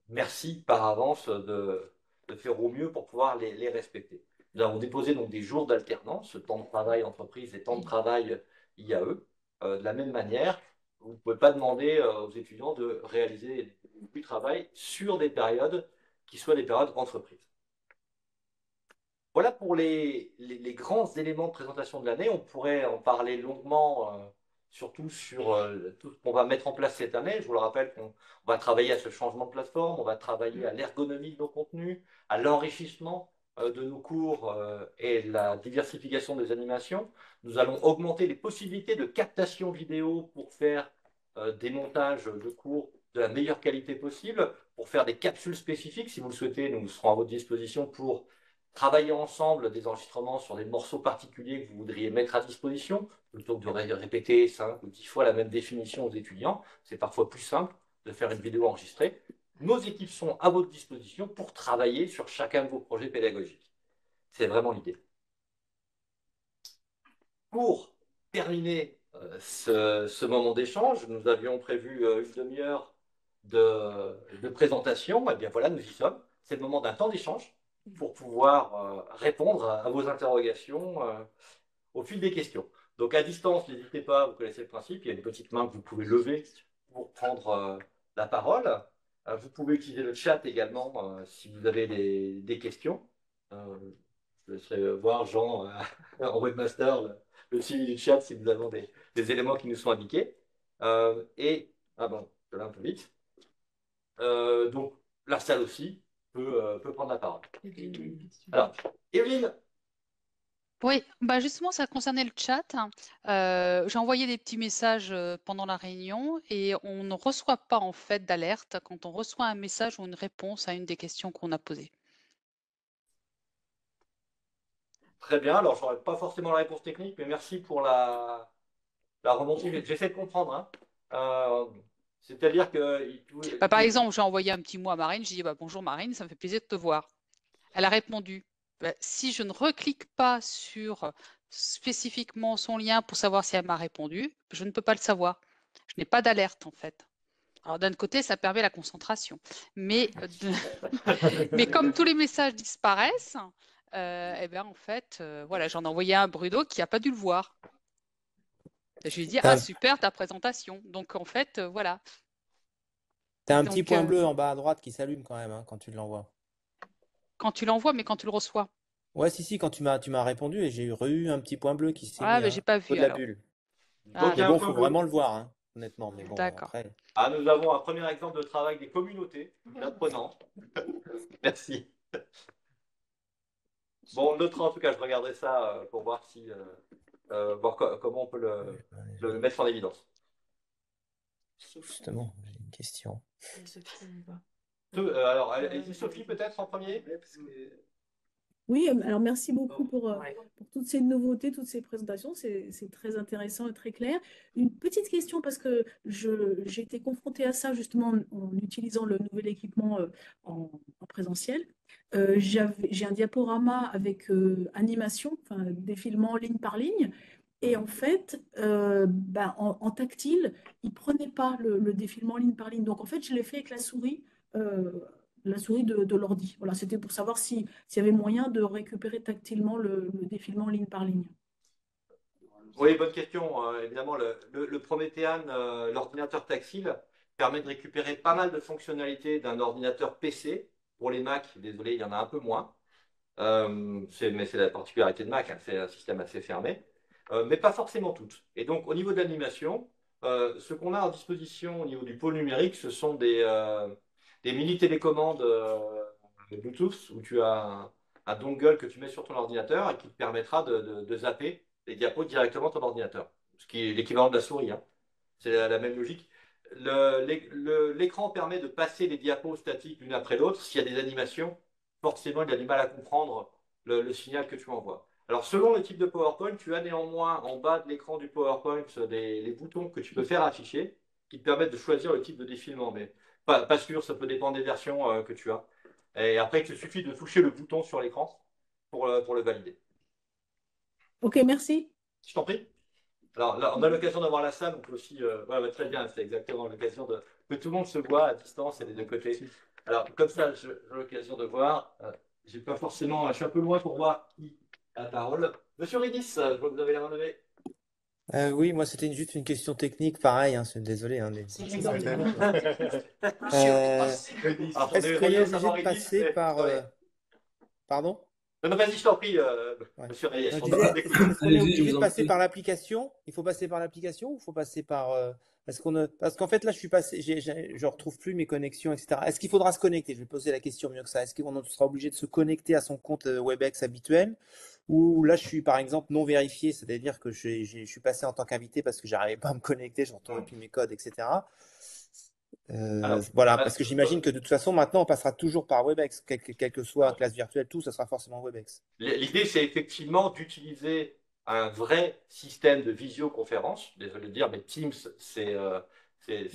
Merci par avance de faire au mieux pour pouvoir les respecter. Nous avons déposé donc des jours d'alternance, temps de travail entreprise et temps de travail IAE. De la même manière, vous ne pouvez pas demander aux étudiants de réaliser du travail sur des périodes qui soient des périodes entreprises. Voilà pour les grands éléments de présentation de l'année. On pourrait en parler longuement, surtout sur tout ce qu'on va mettre en place cette année. Je vous le rappelle qu'on va travailler à ce changement de plateforme, on va travailler à l'ergonomie de nos contenus, à l'enrichissement de nos cours et la diversification des animations. Nous allons augmenter les possibilités de captation vidéo pour faire des montages de cours de la meilleure qualité possible, pour faire des capsules spécifiques. Si vous le souhaitez, nous serons à votre disposition pour travailler ensemble des enregistrements sur des morceaux particuliers que vous voudriez mettre à disposition, plutôt que de répéter 5 ou 10 fois la même définition aux étudiants. C'est parfois plus simple de faire une vidéo enregistrée. Nos équipes sont à votre disposition pour travailler sur chacun de vos projets pédagogiques. C'est vraiment l'idée. Pour terminer ce moment d'échange, nous avions prévu une demi-heure de présentation. Et bien voilà, nous y sommes. C'est le moment d'un temps d'échange pour pouvoir répondre à vos interrogations au fil des questions. Donc à distance, n'hésitez pas, vous connaissez le principe, il y a une petite main que vous pouvez lever pour prendre la parole. Vous pouvez utiliser le chat également si vous avez des questions. Je laisserai voir Jean en webmaster le suivi du chat si nous avons des éléments qui nous sont indiqués. Ah bon, je vais un peu vite. Donc la salle aussi peut prendre la parole. Alors, Evelyne. Oui, bah justement, ça concernait le chat. J'ai envoyé des petits messages pendant la réunion et on ne reçoit pas en fait d'alerte quand on reçoit un message ou une réponse à une des questions qu'on a posées. Très bien, alors je n'aurai pas forcément la réponse technique, mais merci pour la remontée. J'essaie de comprendre. C'est-à-dire que… Par exemple, j'ai envoyé un petit mot à Marine, j'ai dit bah, bonjour Marine, ça me fait plaisir de te voir. Elle a répondu. bah, si je ne reclique pas sur spécifiquement son lien pour savoir si elle m'a répondu, je ne peux pas le savoir. Je n'ai pas d'alerte en fait. Alors d'un côté, ça permet la concentration. Mais, mais comme tous les messages disparaissent, eh ben, en fait, voilà, j'en ai envoyé un à Bruno qui n'a pas dû le voir. Je lui ai dit, ah T'as super ta présentation. Donc en fait, voilà. t'as un petit Donc point bleu en bas à droite qui s'allume quand même hein, quand tu l'envoies. quand tu l'envoies, mais quand tu le reçois. Ouais, si, quand tu m'as répondu et j'ai eu un petit point bleu qui s'est Ah, mis ben j'ai hein, pas au niveau vu de la alors. bulle. Ah, Donc, il y Mais a un bon, point faut bleu. vraiment le voir, hein, honnêtement. Mais bon, d'accord. après. Ah, nous avons un premier exemple de travail des communautés. Apprenant. Merci. Bon, l'autre, en tout cas, je regarderai ça pour voir si, voir comment on peut le mettre en évidence. Justement, j'ai une question. Alors, allez-y, Sophie, peut-être en premier. Oui, alors merci beaucoup pour toutes ces nouveautés, toutes ces présentations. C'est très intéressant et très clair. Une petite question parce que j'ai été confrontée à ça justement en utilisant le nouvel équipement en présentiel. J'ai un diaporama avec animation, enfin, défilement ligne par ligne. Et en fait, en tactile, il ne prenait pas le défilement ligne par ligne. Donc en fait, je l'ai fait avec euh, la souris de l'ordi. Voilà, c'était pour savoir s'il y avait moyen de récupérer tactilement le défilement ligne par ligne. Oui, bonne question. Évidemment, le Promethean, l'ordinateur tactile, permet de récupérer pas mal de fonctionnalités d'un ordinateur PC. Pour les Mac, désolé, il y en a un peu moins. Mais c'est la particularité de Mac, hein, c'est un système assez fermé. Mais pas forcément toutes. Et donc, au niveau de l'animation, ce qu'on a à disposition au niveau du pôle numérique, ce sont des mini-télécommandes Bluetooth où tu as un dongle que tu mets sur ton ordinateur et qui te permettra de zapper les diapos directement de ton ordinateur. Ce qui est l'équivalent de la souris, hein. C'est la même logique. L'écran permet de passer les diapos statiques l'une après l'autre. S'il y a des animations, forcément, il a du mal à comprendre le signal que tu envoies. Alors, selon le type de PowerPoint, tu as néanmoins en bas de l'écran du PowerPoint les boutons que tu peux faire afficher qui te permettent de choisir le type de défilement. Mais pas sûr, ça peut dépendre des versions que tu as. Et après, il te suffit de toucher le bouton sur l'écran pour le valider. Ok, merci. Je t'en prie. Alors là, on a l'occasion d'avoir la salle, on peut aussi. Ouais, très bien, c'est exactement l'occasion que tout le monde se voit à distance et des deux côtés. Alors, comme ça, j'ai l'occasion de voir. J'ai pas forcément. Je suis un peu loin pour voir qui a la parole. Monsieur Ridis, je vois que vous avez la main levée. Oui, moi c'était juste une question technique, pareil, hein, désolé. Hein, Alors, est-ce qu'on est obligé de passer par. Pardon? Non, vas-y, je t'en prie, Ouais. monsieur Reyes. Je On disais, t'écoute. est-ce qu'on est obligé de passer par l'application? Il faut passer par l'application ou il faut passer par. Parce qu'en fait, là, je suis passé, je retrouve plus mes connexions, etc. Est-ce qu'il faudra se connecter? Je vais poser la question mieux que ça. Est-ce qu'on sera obligé de se connecter à son compte WebEx habituel? Ou là, je suis par exemple non vérifié, c'est-à-dire que je suis passé en tant qu'invité parce que j'arrivais pas à me connecter, je retrouvais plus mes codes, etc. Voilà, parce que j'imagine que de toute façon, maintenant, on passera toujours par WebEx, quelle que soit classe virtuelle, tout, ça sera forcément WebEx. L'idée, c'est effectivement d'utiliser un vrai système de visioconférence. Désolé de dire, mais Teams, c'est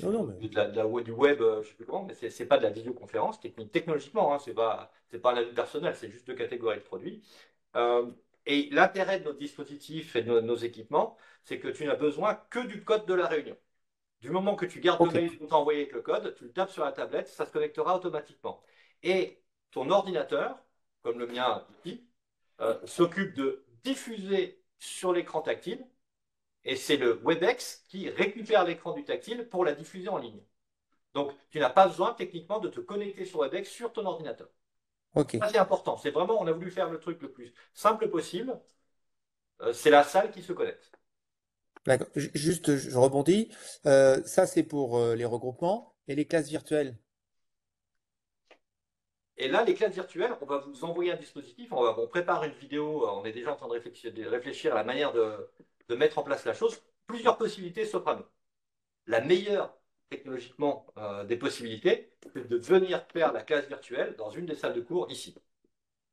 Non, mais... du web, je ne sais plus comment, mais c'est pas de la visioconférence technologiquement. Hein, c'est pas un avis personnel, c'est juste deux catégories de produits. Et l'intérêt de notre dispositif et de nos équipements, c'est que tu n'as besoin que du code de la réunion. Du moment que tu gardes le mail qu'on t'a envoyé avec le code, tu le tapes sur la tablette, ça se connectera automatiquement. Et ton ordinateur, comme le mien ici, s'occupe de diffuser sur l'écran tactile, et c'est le WebEx qui récupère l'écran du tactile pour la diffuser en ligne. Donc, tu n'as pas besoin techniquement de te connecter sur WebEx sur ton ordinateur. Ok. Ça, c'est important. C'est vraiment, on a voulu faire le truc le plus simple possible. C'est la salle qui se connecte. D'accord. Juste, je rebondis. Ça, c'est pour les regroupements et les classes virtuelles. Et là, les classes virtuelles, on va vous envoyer un dispositif, on prépare une vidéo, on est déjà en train de réfléchir à la manière de mettre en place la chose. Plusieurs possibilités s'offrent à nous. La meilleure, technologiquement, des possibilités, c'est de venir faire la classe virtuelle dans une des salles de cours ici.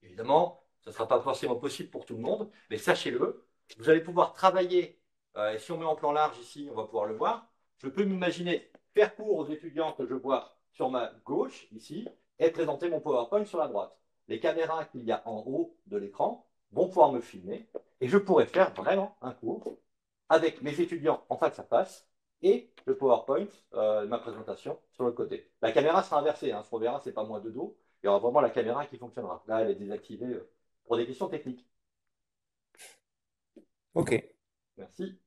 Évidemment, ce ne sera pas forcément possible pour tout le monde, mais sachez-le, vous allez pouvoir travailler, et si on met en plan large ici, on va pouvoir le voir. Je peux m'imaginer faire cours aux étudiants que je vois sur ma gauche, ici, et présenter mon PowerPoint sur la droite. les caméras qu'il y a en haut de l'écran vont pouvoir me filmer et je pourrai faire vraiment un cours avec mes étudiants en face à face et le PowerPoint, ma présentation sur le côté. La caméra sera inversée, hein, ce qu'on verra, c'est pas moi de dos, il y aura vraiment la caméra qui fonctionnera. Là, elle est désactivée pour des questions techniques. Ok. Merci.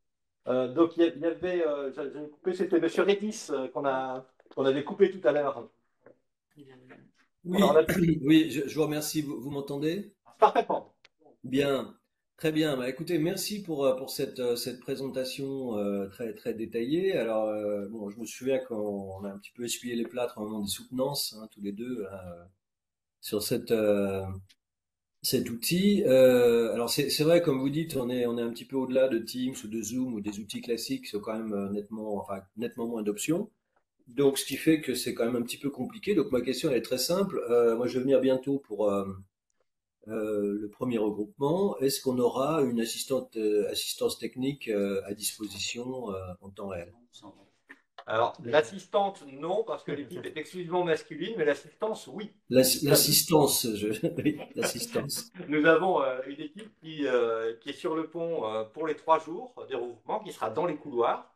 Donc, il y avait, j'avais coupé, c'était M. Redis qu'on avait coupé tout à l'heure. Oui, oui, je vous remercie. Vous m'entendez? Parfaitement. Bien, très bien. Bah, écoutez, merci pour cette présentation très, très détaillée. Alors, bon, je me souviens qu'on a un petit peu essuyé les plâtres au moment des soutenances, hein, tous les deux, là, sur cet outil. Alors, c'est vrai, comme vous dites, on est un petit peu au-delà de Teams ou de Zoom ou des outils classiques qui sont quand même nettement moins d'options. Donc, ce qui fait que c'est quand même un petit peu compliqué. Donc, ma question elle est très simple. Moi, je vais venir bientôt pour le premier regroupement. Est-ce qu'on aura une assistance technique à disposition en temps réel? Alors, l'assistante, non, parce que l'équipe est exclusivement masculine, mais l'assistance, oui. L'assistance, oui, l'assistance. Nous avons une équipe qui est sur le pont pour les 3 jours des regroupements, qui sera dans les couloirs.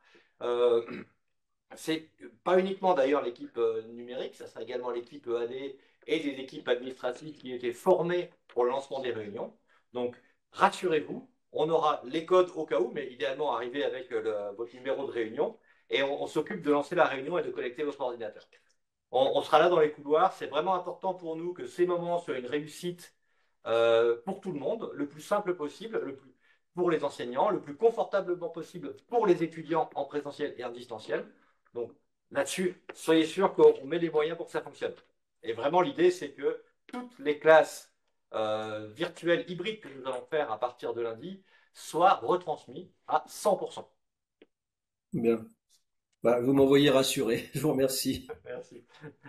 C'est pas uniquement d'ailleurs l'équipe numérique, ça sera également l'équipe EAD et des équipes administratives qui étaient formées pour le lancement des réunions. Donc, rassurez-vous, on aura les codes au cas où, mais idéalement arriver avec votre numéro de réunion et on s'occupe de lancer la réunion et de connecter votre ordinateur. On sera là dans les couloirs, c'est vraiment important pour nous que ces moments soient une réussite pour tout le monde, le plus simple possible, pour les enseignants, le plus confortablement possible pour les étudiants en présentiel et en distanciel. Donc là-dessus, soyez sûr qu'on met les moyens pour que ça fonctionne. Et vraiment, l'idée, c'est que toutes les classes virtuelles hybrides que nous allons faire à partir de lundi soient retransmises à 100%. Bien. Bah, vous m'envoyez rassuré. Je vous remercie. Merci.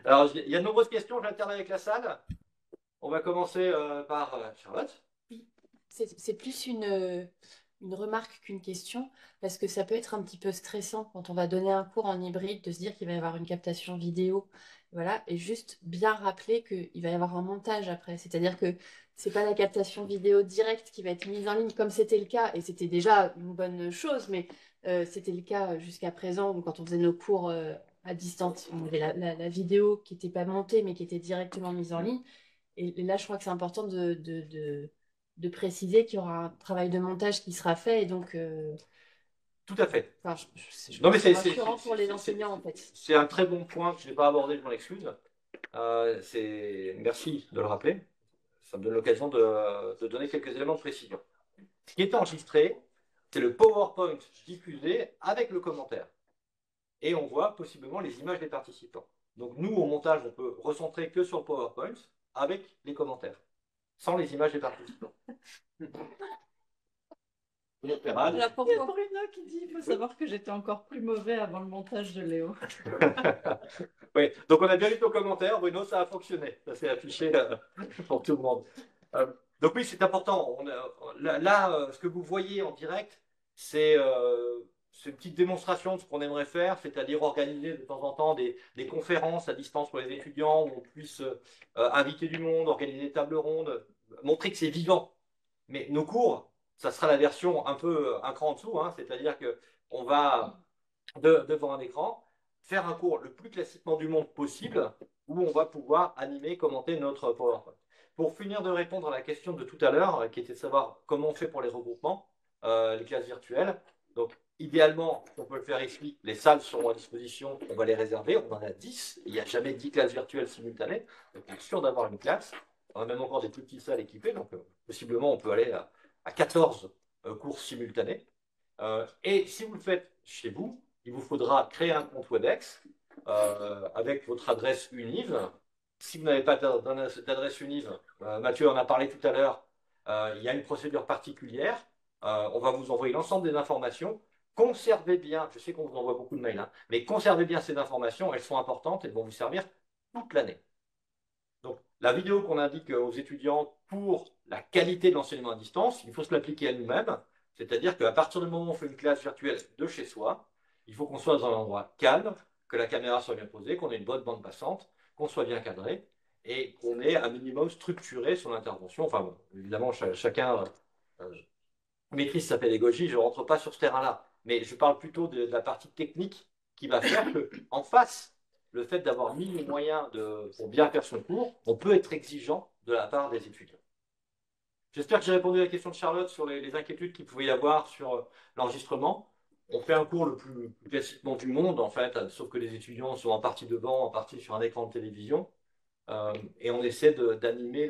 Alors, il y a de nombreuses questions, j'alterne avec la salle. On va commencer par Charlotte. Oui, c'est plus une remarque qu'une question, parce que ça peut être un petit peu stressant quand on va donner un cours en hybride, de se dire qu'il va y avoir une captation vidéo, voilà, et juste bien rappeler qu'il va y avoir un montage après. C'est-à-dire que c'est pas la captation vidéo directe qui va être mise en ligne comme c'était le cas, et c'était déjà une bonne chose, mais c'était le cas jusqu'à présent, où quand on faisait nos cours à distance, on avait la vidéo qui n'était pas montée, mais qui était directement mise en ligne. Et là, je crois que c'est important de préciser qu'il y aura un travail de montage qui sera fait. Et donc, tout à fait. Enfin, non, mais c'est rassurant pour les enseignants, en fait. C'est un très bon point que je n'ai pas abordé, je m'en excuse. Merci de le rappeler. Ça me donne l'occasion de donner quelques éléments de précision. Ce qui est enregistré, c'est le PowerPoint diffusé avec le commentaire. Et on voit possiblement les images des participants. Donc nous, au montage, on peut recentrer que sur le PowerPoint avec les commentaires, sans les images des participants. Là, pour Bruno qui dit il faut savoir que j'étais encore plus mauvais avant le montage de Léo. Oui, donc on a bien lu ton commentaire, Bruno, ça a fonctionné. Ça s'est affiché pour tout le monde. Donc oui, c'est important. Là, ce que vous voyez en direct, c'est une petite démonstration de ce qu'on aimerait faire, c'est-à-dire organiser de temps en temps des conférences à distance pour les étudiants, où on puisse inviter du monde, organiser des tables rondes, montrer que c'est vivant. Mais nos cours, ça sera la version un cran en dessous, hein, c'est-à-dire qu'on va devant un écran faire un cours le plus classiquement du monde possible, où on va pouvoir animer, commenter notre PowerPoint. Pour finir de répondre à la question de tout à l'heure, qui était de savoir comment on fait pour les regroupements, les classes virtuelles. Donc, idéalement, on peut le faire ici. Les salles seront à disposition, on va les réserver. On en a 10. Il n'y a jamais 10 classes virtuelles simultanées. Donc, on est sûr d'avoir une classe. On a même encore des plus petites salles équipées. Donc, possiblement, on peut aller à 14 cours simultanés. Et si vous le faites chez vous, il vous faudra créer un compte WebEx avec votre adresse Univ. Si vous n'avez pas d'adresse Univ, Mathieu en a parlé tout à l'heure, il y a une procédure particulière. On va vous envoyer l'ensemble des informations. Conservez bien, je sais qu'on vous envoie beaucoup de mails, hein, mais conservez bien ces informations, elles sont importantes, elles vont vous servir toute l'année. Donc, la vidéo qu'on indique aux étudiants pour la qualité de l'enseignement à distance, il faut se l'appliquer à nous-mêmes. C'est-à-dire qu'à partir du moment où on fait une classe virtuelle de chez soi, il faut qu'on soit dans un endroit calme, que la caméra soit bien posée, qu'on ait une bonne bande passante, qu'on soit bien cadré. et qu'on ait un minimum structuré son intervention. Enfin bon, évidemment, chacun maîtrise sa pédagogie, je ne rentre pas sur ce terrain-là, mais je parle plutôt de la partie technique qui va faire qu'en face, le fait d'avoir mis les moyens pour bien faire son cours, on peut être exigeant de la part des étudiants. J'espère que j'ai répondu à la question de Charlotte sur les inquiétudes qu'il pouvait y avoir sur l'enregistrement. On fait un cours le plus classiquement du monde, en fait, sauf que les étudiants sont en partie devant, en partie sur un écran de télévision, et on essaie d'animer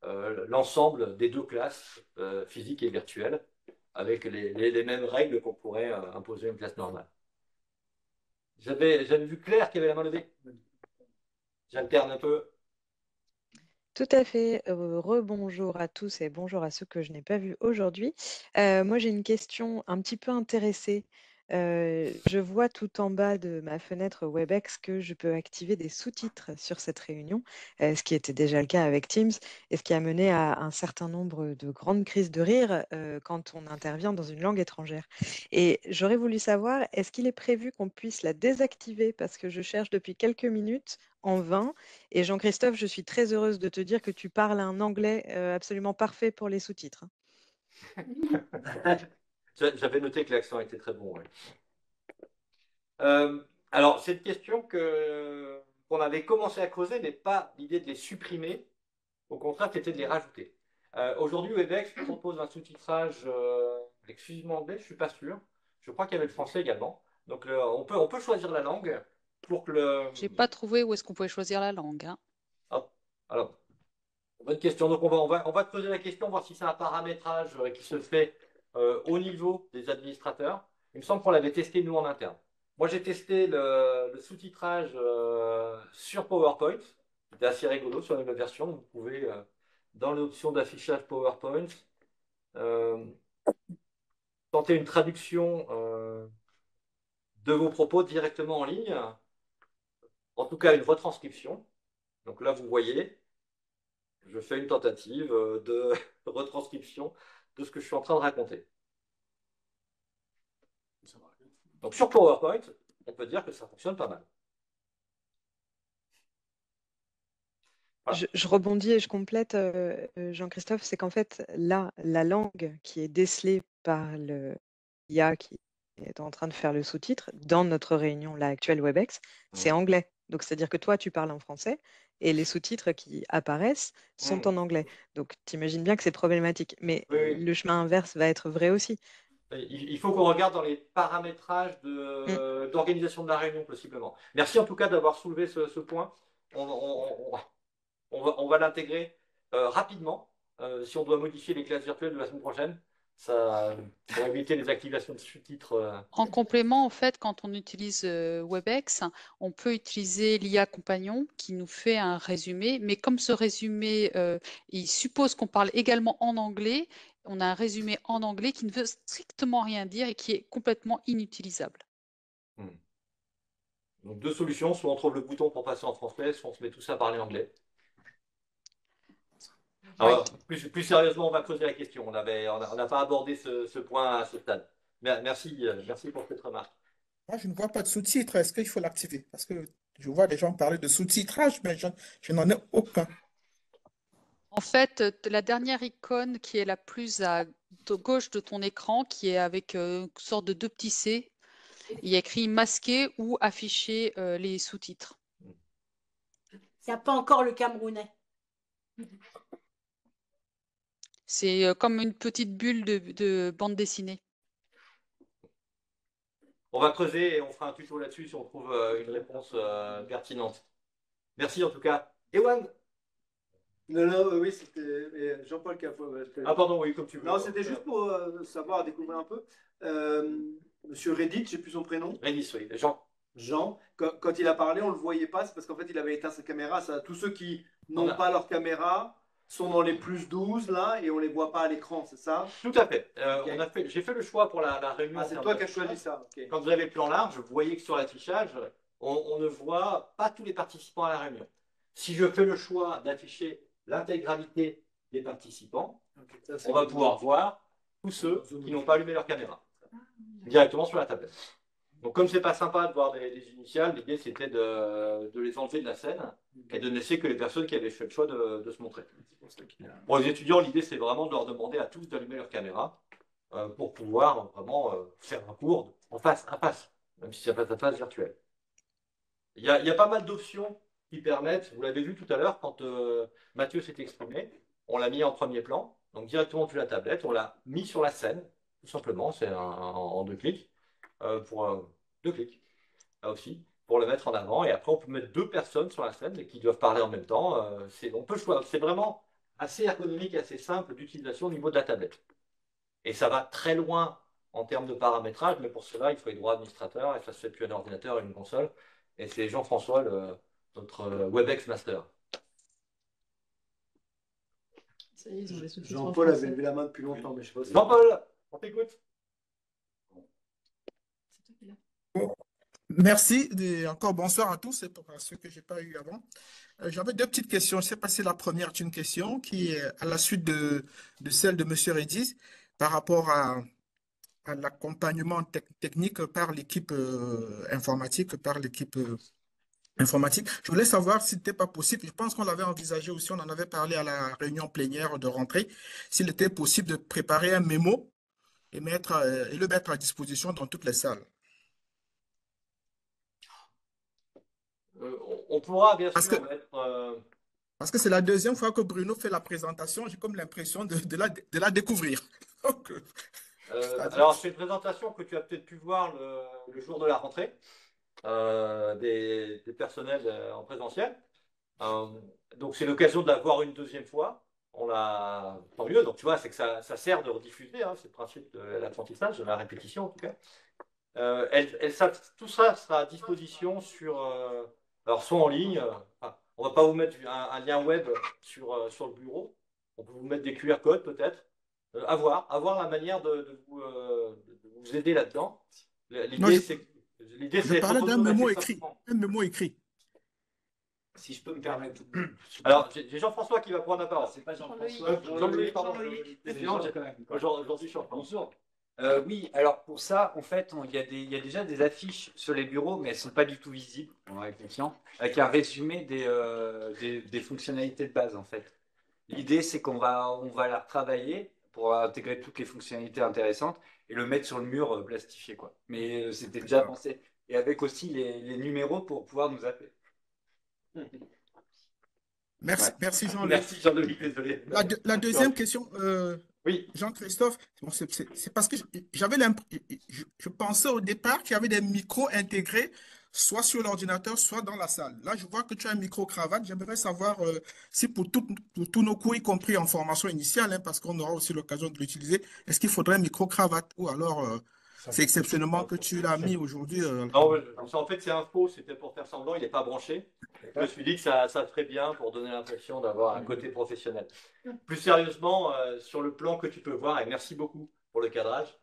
l'ensemble des deux classes, physiques et virtuelles, avec les mêmes règles qu'on pourrait imposer à une classe normale. J'avais vu Claire qui avait la main levée. J'alterne un peu. Tout à fait. Rebonjour à tous et bonjour à ceux que je n'ai pas vus aujourd'hui. Moi, j'ai une question un petit peu intéressée. Je vois tout en bas de ma fenêtre WebEx que je peux activer des sous-titres sur cette réunion, ce qui était déjà le cas avec Teams et ce qui a mené à un certain nombre de grandes crises de rire quand on intervient dans une langue étrangère. Et j'aurais voulu savoir, est-ce qu'il est prévu qu'on puisse la désactiver parce que je cherche depuis quelques minutes en vain. Et Jean-Christophe, je suis très heureuse de te dire que tu parles un anglais absolument parfait pour les sous-titres. J'avais noté que l'accent était très bon. Ouais. Alors, c'est une question qu'on avait commencé à creuser, mais pas l'idée de les supprimer. Au contraire, c'était de les rajouter. Aujourd'hui, WebEx propose un sous-titrage exclusivement anglais, je ne suis pas sûr. Je crois qu'il y avait le français également. Donc, on peut choisir la langue pour que le... J'ai pas trouvé où est-ce qu'on pouvait choisir la langue. Hein. Hop. Alors, bonne question. Donc, on va te poser la question, voir si c'est un paramétrage qui se fait au niveau des administrateurs. Il me semble qu'on l'avait testé, nous, en interne. Moi, j'ai testé le sous-titrage sur PowerPoint. C'était assez rigolo sur la nouvelle version. Vous pouvez, dans l'option d'affichage PowerPoint, tenter une traduction de vos propos directement en ligne. En tout cas, une retranscription. Donc là, vous voyez, je fais une tentative de retranscription de ce que je suis en train de raconter. Donc sur PowerPoint, on peut dire que ça fonctionne pas mal. Voilà. Je rebondis et je complète, Jean-Christophe, c'est qu'en fait, là, la langue qui est décelée par l'IA qui est en train de faire le sous-titre, dans notre réunion là, actuelle WebEx, c'est anglais. Donc, c'est-à-dire que toi, tu parles en français et les sous-titres qui apparaissent sont en anglais. Donc, tu imagines bien que c'est problématique. Mais le chemin inverse va être vrai aussi. Il faut qu'on regarde dans les paramétrages d'organisation de la réunion, possiblement. Merci en tout cas d'avoir soulevé ce point. On va l'intégrer rapidement. Si on doit modifier les classes virtuelles de la semaine prochaine, ça pour éviter les activations de sous-titres. En complément, en fait, quand on utilise WebEx, on peut utiliser l'IA Compagnon qui nous fait un résumé, mais comme ce résumé, il suppose qu'on parle également en anglais, on a un résumé en anglais qui ne veut strictement rien dire et qui est complètement inutilisable. Donc deux solutions, soit on trouve le bouton pour passer en français, soit on se met tous à parler anglais. Alors, plus sérieusement, on va creuser la question. On n'a pas abordé ce point à ce stade. Merci pour cette remarque. Moi, je ne vois pas de sous-titres. Est-ce qu'il faut l'activer? Parce que je vois des gens parler de sous-titrage, mais je n'en ai aucun. En fait, la dernière icône qui est la plus à gauche de ton écran, qui est avec une sorte de deux petits C, il y a écrit masquer ou afficher les sous-titres. Il n'y a pas encore le camerounais. C'est comme une petite bulle de bande dessinée. On va creuser et on fera un tuto là-dessus si on trouve une réponse pertinente. Merci en tout cas. Ewan. Non, oui, c'était Jean-Paul Capo. Ah pardon, oui, comme tu veux. Non, c'était juste pour savoir, découvrir un peu. Monsieur Reddit, j'ai plus son prénom. Reddit, oui, Jean. Jean, quand il a parlé, on ne le voyait pas, c'est parce qu'en fait, il avait éteint sa caméra. Tous ceux qui n'ont pas leur caméra sont dans les plus 12 là et on ne les voit pas à l'écran, c'est ça? Tout à fait. J'ai fait le choix pour la réunion. Ah, c'est toi qui as choisi ça. Okay. Quand vous avez le plan large, vous voyez que sur l'affichage, on ne voit pas tous les participants à la réunion. Si je fais le choix d'afficher l'intégralité des participants, on va pouvoir voir tous ceux qui n'ont pas allumé leur caméra directement sur la tablette. Donc, comme c'est pas sympa de voir des initiales, l'idée c'était de les enlever de la scène et de ne laisser que les personnes qui avaient fait le choix de se montrer. Pour les étudiants, l'idée c'est vraiment de leur demander à tous d'allumer leur caméra pour pouvoir vraiment faire un cours en face à face, même si c'est face à face virtuel. Il y a pas mal d'options qui permettent, vous l'avez vu tout à l'heure quand Mathieu s'est exprimé, on l'a mis en premier plan, donc directement depuis la tablette, on l'a mis sur la scène, tout simplement, c'est en 2 clics, pour 2 clics, là aussi, pour le mettre en avant, et après on peut mettre 2 personnes sur la scène et qui doivent parler en même temps, on peut choisir, c'est vraiment assez ergonomique, assez simple d'utilisation au niveau de la tablette. Et ça va très loin en termes de paramétrage, mais pour cela, il faut les droits administrateurs, et ça se fait depuis un ordinateur et une console. Et c'est Jean-François, notre WebEx Master. Ça y est, ils ont les sous-titres en Jean-Paul avait français. levé la main depuis longtemps, mais je sais pas si... Jean-Paul, on t'écoute. Merci et encore bonsoir à tous et pour ceux que je n'ai pas eu avant. J'avais 2 petites questions. Je ne sais pas si la première est une question qui est à la suite de celle de M. Redis par rapport à l'accompagnement technique par l'équipe informatique, informatique. Je voulais savoir si c'était pas possible. Je pense qu'on l'avait envisagé aussi, on en avait parlé à la réunion plénière de rentrée, s'il était possible de préparer un mémo et le mettre à disposition dans toutes les salles. On pourra bien Parce que, sûr mettre... parce que c'est la deuxième fois que Bruno fait la présentation, j'ai comme l'impression de la découvrir. Donc, alors, c'est une présentation que tu as peut-être pu voir le jour de la rentrée des personnels en présentiel. Donc, c'est l'occasion de la voir une deuxième fois. Tant mieux. Donc, tu vois, c'est que ça sert de rediffuser. Hein, c'est le principe de l'apprentissage, de la répétition en tout cas. Tout ça sera à disposition alors soit en ligne. On ne va pas vous mettre un lien web sur le bureau. On peut vous mettre des QR codes peut-être. À voir la manière de vous aider là-dedans. L'idée, c'est je parlais d'un mémo écrit. Simplement. Un mémo écrit. Si je peux me permettre. Alors, j'ai Jean-François qui va prendre la parole. C'est pas Jean-François. Jean-Louis, pardon. Aujourd'hui, je suis en Bonjour. Oui, alors pour ça, en fait, il y a déjà des affiches sur les bureaux, mais elles ne sont pas du tout visibles, on est conscient, avec un résumé des fonctionnalités de base, en fait. L'idée, c'est on va la retravailler pour intégrer toutes les fonctionnalités intéressantes et le mettre sur le mur plastifié, quoi. Mais c'était déjà pensé. Et avec aussi les numéros pour pouvoir nous appeler. Merci, Ouais. merci Jean-Luc. Merci Jean-Louis, désolé. La deuxième question, oui. Jean-Christophe, bon, c'est parce que je pensais au départ qu'il y avait des micros intégrés, soit sur l'ordinateur, soit dans la salle. Là, je vois que tu as un micro-cravate. J'aimerais savoir si pour tous nos cours, y compris en formation initiale, hein, parce qu'on aura aussi l'occasion de l'utiliser, est-ce qu'il faudrait un micro-cravate ou alors c'est exceptionnellement que tu l'as mis aujourd'hui Non, en fait, c'est un faux. C'était pour faire semblant. Il n'est pas branché. Je me suis dit que ça ferait bien pour donner l'impression d'avoir un côté professionnel. Plus sérieusement, sur le plan que tu peux voir, et merci beaucoup pour le cadrage,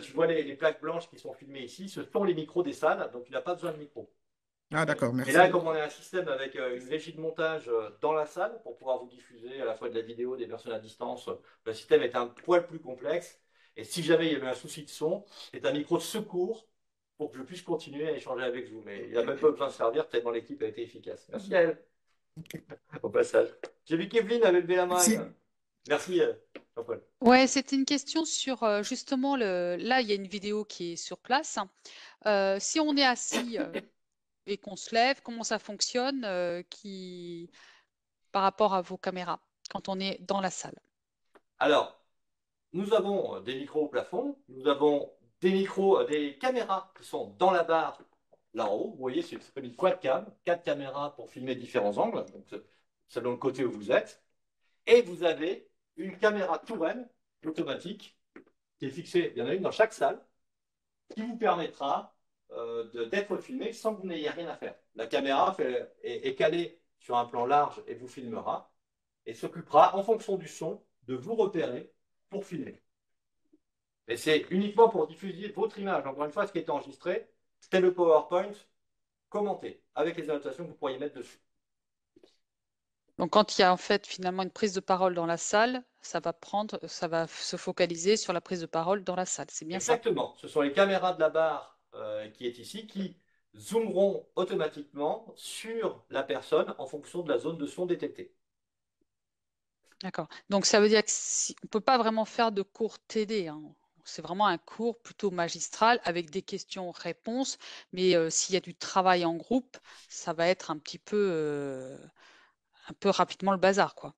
tu vois les plaques blanches qui sont filmées ici, ce sont les micros des salles, donc tu n'as pas besoin de micro. Ah d'accord, merci. Et là, comme on a un système avec une régie de montage dans la salle, pour pouvoir vous diffuser à la fois de la vidéo, des personnes à distance, le système est un poil plus complexe. Et si jamais il y avait un souci de son, c'est un micro de secours pour que je puisse continuer à échanger avec vous. Mais il n'a même pas besoin de servir tellement l'équipe a été efficace. Merci à elle. Au passage. J'ai vu qu'Evelyne avait levé la main. Merci, Jean-Paul. Ouais, c'était une question sur justement là, il y a une vidéo qui est sur place. Si on est assis et qu'on se lève, comment ça fonctionne par rapport à vos caméras quand on est dans la salle? Alors, nous avons des micros au plafond, nous avons des caméras qui sont dans la barre là en haut. Vous voyez, c'est une quad-cam, 4 caméras pour filmer différents angles, donc selon le côté où vous êtes. Et vous avez une caméra tourelle automatique qui est fixée, il y en a une dans chaque salle, qui vous permettra d'être filmé sans que vous n'ayez rien à faire. La caméra est calée sur un plan large et vous filmera et s'occupera en fonction du son de vous repérer pour filmer. Et c'est uniquement pour diffuser votre image. Encore une fois, ce qui est enregistré, c'est le PowerPoint commenté avec les annotations que vous pourriez mettre dessus. Donc, quand il y a en fait finalement une prise de parole dans la salle, ça va se focaliser sur la prise de parole dans la salle. C'est bien ça? Exactement. Ce sont les caméras de la barre qui est ici, qui zoomeront automatiquement sur la personne en fonction de la zone de son détectée. D'accord. Donc ça veut dire qu'on ne peut pas vraiment faire de cours TD, hein. C'est vraiment un cours plutôt magistral avec des questions-réponses, mais s'il y a du travail en groupe, ça va être un peu rapidement le bazar, quoi.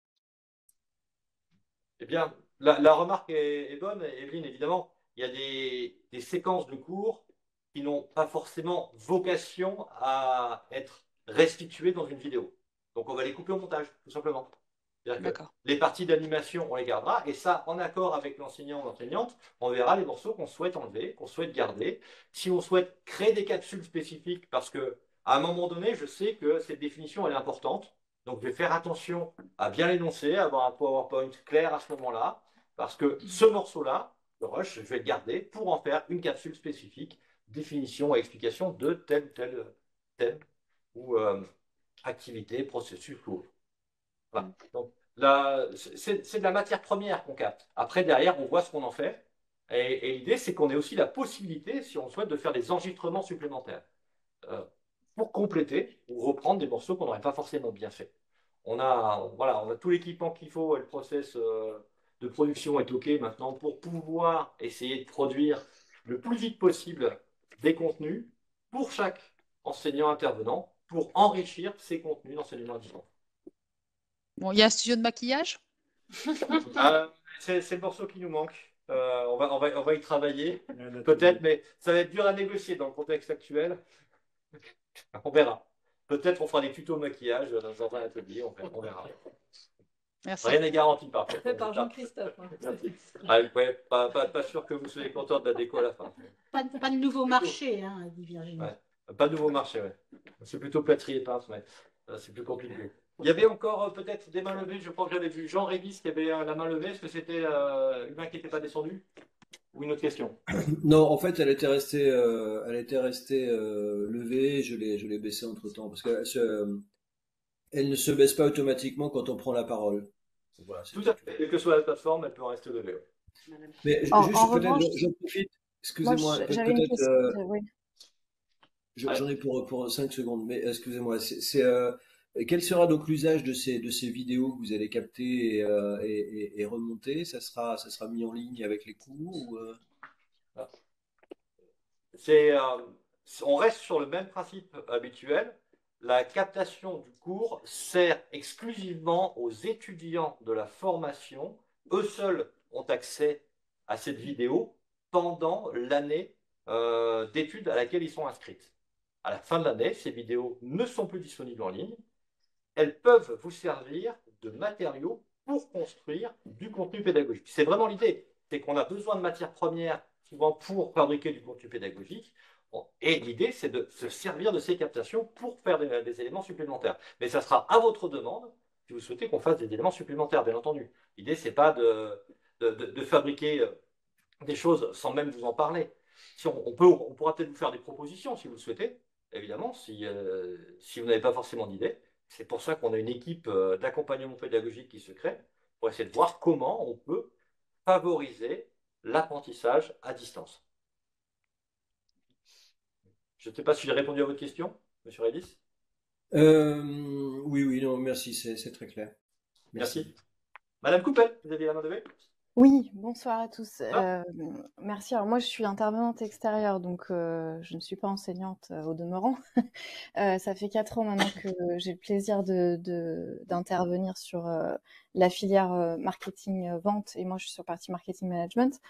Eh bien, la remarque est bonne, Evelyne, évidemment. Il y a des séquences de cours qui n'ont pas forcément vocation à être restituées dans une vidéo. Donc on va les couper au montage, tout simplement. C'est-à-dire que les parties d'animation, on les gardera, et ça, en accord avec l'enseignant ou l'enseignante, on verra les morceaux qu'on souhaite enlever, qu'on souhaite garder. Si on souhaite créer des capsules spécifiques, parce que à un moment donné, je sais que cette définition, elle est importante, donc je vais faire attention à bien l'énoncer, à avoir un PowerPoint clair à ce moment-là, parce que ce morceau-là, le rush, je vais le garder pour en faire une capsule spécifique, définition et explication de tel thème ou activité, processus ou autre. Voilà. Donc, c'est de la matière première qu'on capte. Après, derrière, on voit ce qu'on en fait. Et l'idée, c'est qu'on ait aussi la possibilité, si on souhaite, de faire des enregistrements supplémentaires pour compléter ou reprendre des morceaux qu'on n'aurait pas forcément bien fait. On a tout l'équipement qu'il faut et le process de production est OK maintenant pour pouvoir essayer de produire le plus vite possible des contenus pour chaque enseignant intervenant pour enrichir ces contenus d'enseignement à distance. Bon, il y a un studio de maquillage? C'est le morceau qui nous manque. On va y travailler, peut-être, mais ça va être dur à négocier dans le contexte actuel. On verra. Peut-être on fera des tutos maquillage dans un atelier, on verra. Merci. Rien n'est garanti par contre. Fait par Jean-Christophe. Ouais, pas sûr que vous soyez content de la déco à la fin. Pas de nouveau marché, hein, dit Virginie. Ouais. Pas de nouveau marché, ouais. C'est plutôt plâtrier et pince, mais c'est plus compliqué. Il y avait encore peut-être des mains levées. Je crois que j'avais vu Jean Révis qui avait la main levée. Est-ce que c'était une main qui n'était pas descendue? Ou une autre question? Non, en fait, elle était restée levée. Je l'ai baissée entre temps parce elle ne se baisse pas automatiquement quand on prend la parole. Voilà, tout à fait. Quelle que soit la plateforme, elle peut rester levée. Ouais. Mais juste peut-être, j'en profite. Excusez-moi, j'avais une question. Oui. J'en ai pour 5 secondes, mais excusez-moi. Quel sera donc l'usage de ces vidéos que vous allez capter et remonter? Ça sera mis en ligne avec les cours ou on reste sur le même principe habituel. La captation du cours sert exclusivement aux étudiants de la formation. Eux seuls ont accès à cette vidéo pendant l'année d'études à laquelle ils sont inscrits. À la fin de l'année, ces vidéos ne sont plus disponibles en ligne. Elles peuvent vous servir de matériaux pour construire du contenu pédagogique. C'est vraiment l'idée, c'est qu'on a besoin de matières premières souvent pour fabriquer du contenu pédagogique. Et l'idée, c'est de se servir de ces captations pour faire des éléments supplémentaires. Mais ça sera à votre demande si vous souhaitez qu'on fasse des éléments supplémentaires, bien entendu. L'idée, c'est pas de fabriquer des choses sans même vous en parler. Si on pourra peut-être vous faire des propositions si vous le souhaitez, évidemment, si vous n'avez pas forcément d'idées. C'est pour ça qu'on a une équipe d'accompagnement pédagogique qui se crée, pour essayer de voir comment on peut favoriser l'apprentissage à distance. Je ne sais pas si j'ai répondu à votre question, monsieur Redis. Oui, non, merci, c'est très clair. Merci. Madame Coupel, vous avez la main levée? Oui, bonsoir à tous. Merci. Alors moi, je suis intervenante extérieure, donc je ne suis pas enseignante au demeurant. Ça fait 4 ans maintenant que j'ai le plaisir d'intervenir sur la filière marketing-vente, et moi, je suis sur partie marketing-management.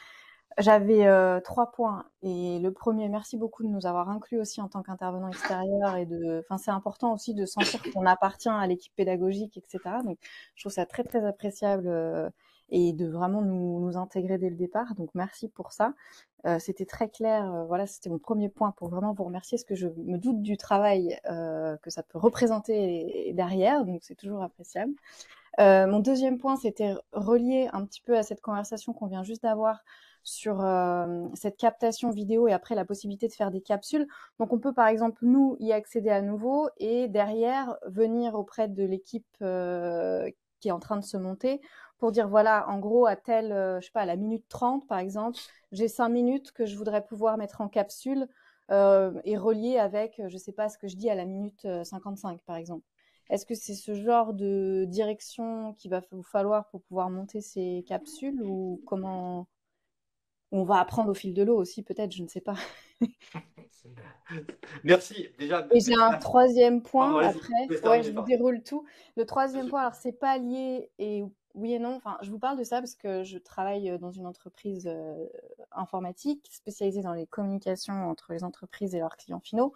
J'avais 3 points, et le premier, merci beaucoup de nous avoir inclus aussi en tant qu'intervenant extérieur, enfin, c'est important aussi de sentir qu'on appartient à l'équipe pédagogique, etc. Donc, je trouve ça très, très appréciable et de vraiment nous intégrer dès le départ. Donc, merci pour ça. C'était très clair. Voilà, c'était mon premier point pour vraiment vous remercier, parce que je me doute du travail que ça peut représenter derrière. Donc, c'est toujours appréciable. Mon deuxième point, c'était relié un petit peu à cette conversation qu'on vient juste d'avoir sur cette captation vidéo et après la possibilité de faire des capsules. Donc on peut par exemple nous y accéder à nouveau et derrière venir auprès de l'équipe qui est en train de se monter pour dire voilà, en gros à je sais pas, à la minute 30 par exemple, j'ai 5 minutes que je voudrais pouvoir mettre en capsule est relié avec, je sais pas, ce que je dis à la minute 55, par exemple. Est-ce que c'est ce genre de direction qu'il va vous falloir pour pouvoir monter ces capsules ou comment on va apprendre au fil de l'eau aussi, peut-être, je ne sais pas. Merci. Déjà, Et j'ai un troisième point vas-y, après. laisse Ouais, terminer, je vous pardon. déroule tout. Le troisième point, alors c'est pas lié et oui et non. Enfin, je vous parle de ça parce que je travaille dans une entreprise informatique spécialisée dans les communications entre les entreprises et leurs clients finaux.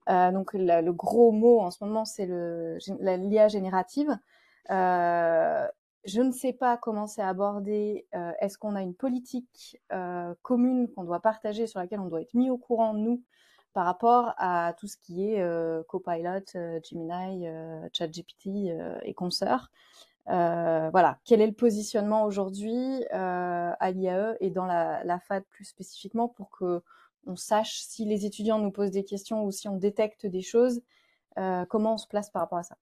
Donc le gros mot en ce moment, c'est l'IA générative. Je ne sais pas comment c'est abordé. Est-ce qu'on a une politique commune qu'on doit partager, sur laquelle on doit être mis au courant, nous, par rapport à tout ce qui est Copilot, Gemini, ChatGPT et consorts. Voilà, quel est le positionnement aujourd'hui à l'IAE et dans la FAD plus spécifiquement pour que on sache si les étudiants nous posent des questions ou si on détecte des choses, comment on se place par rapport à ça.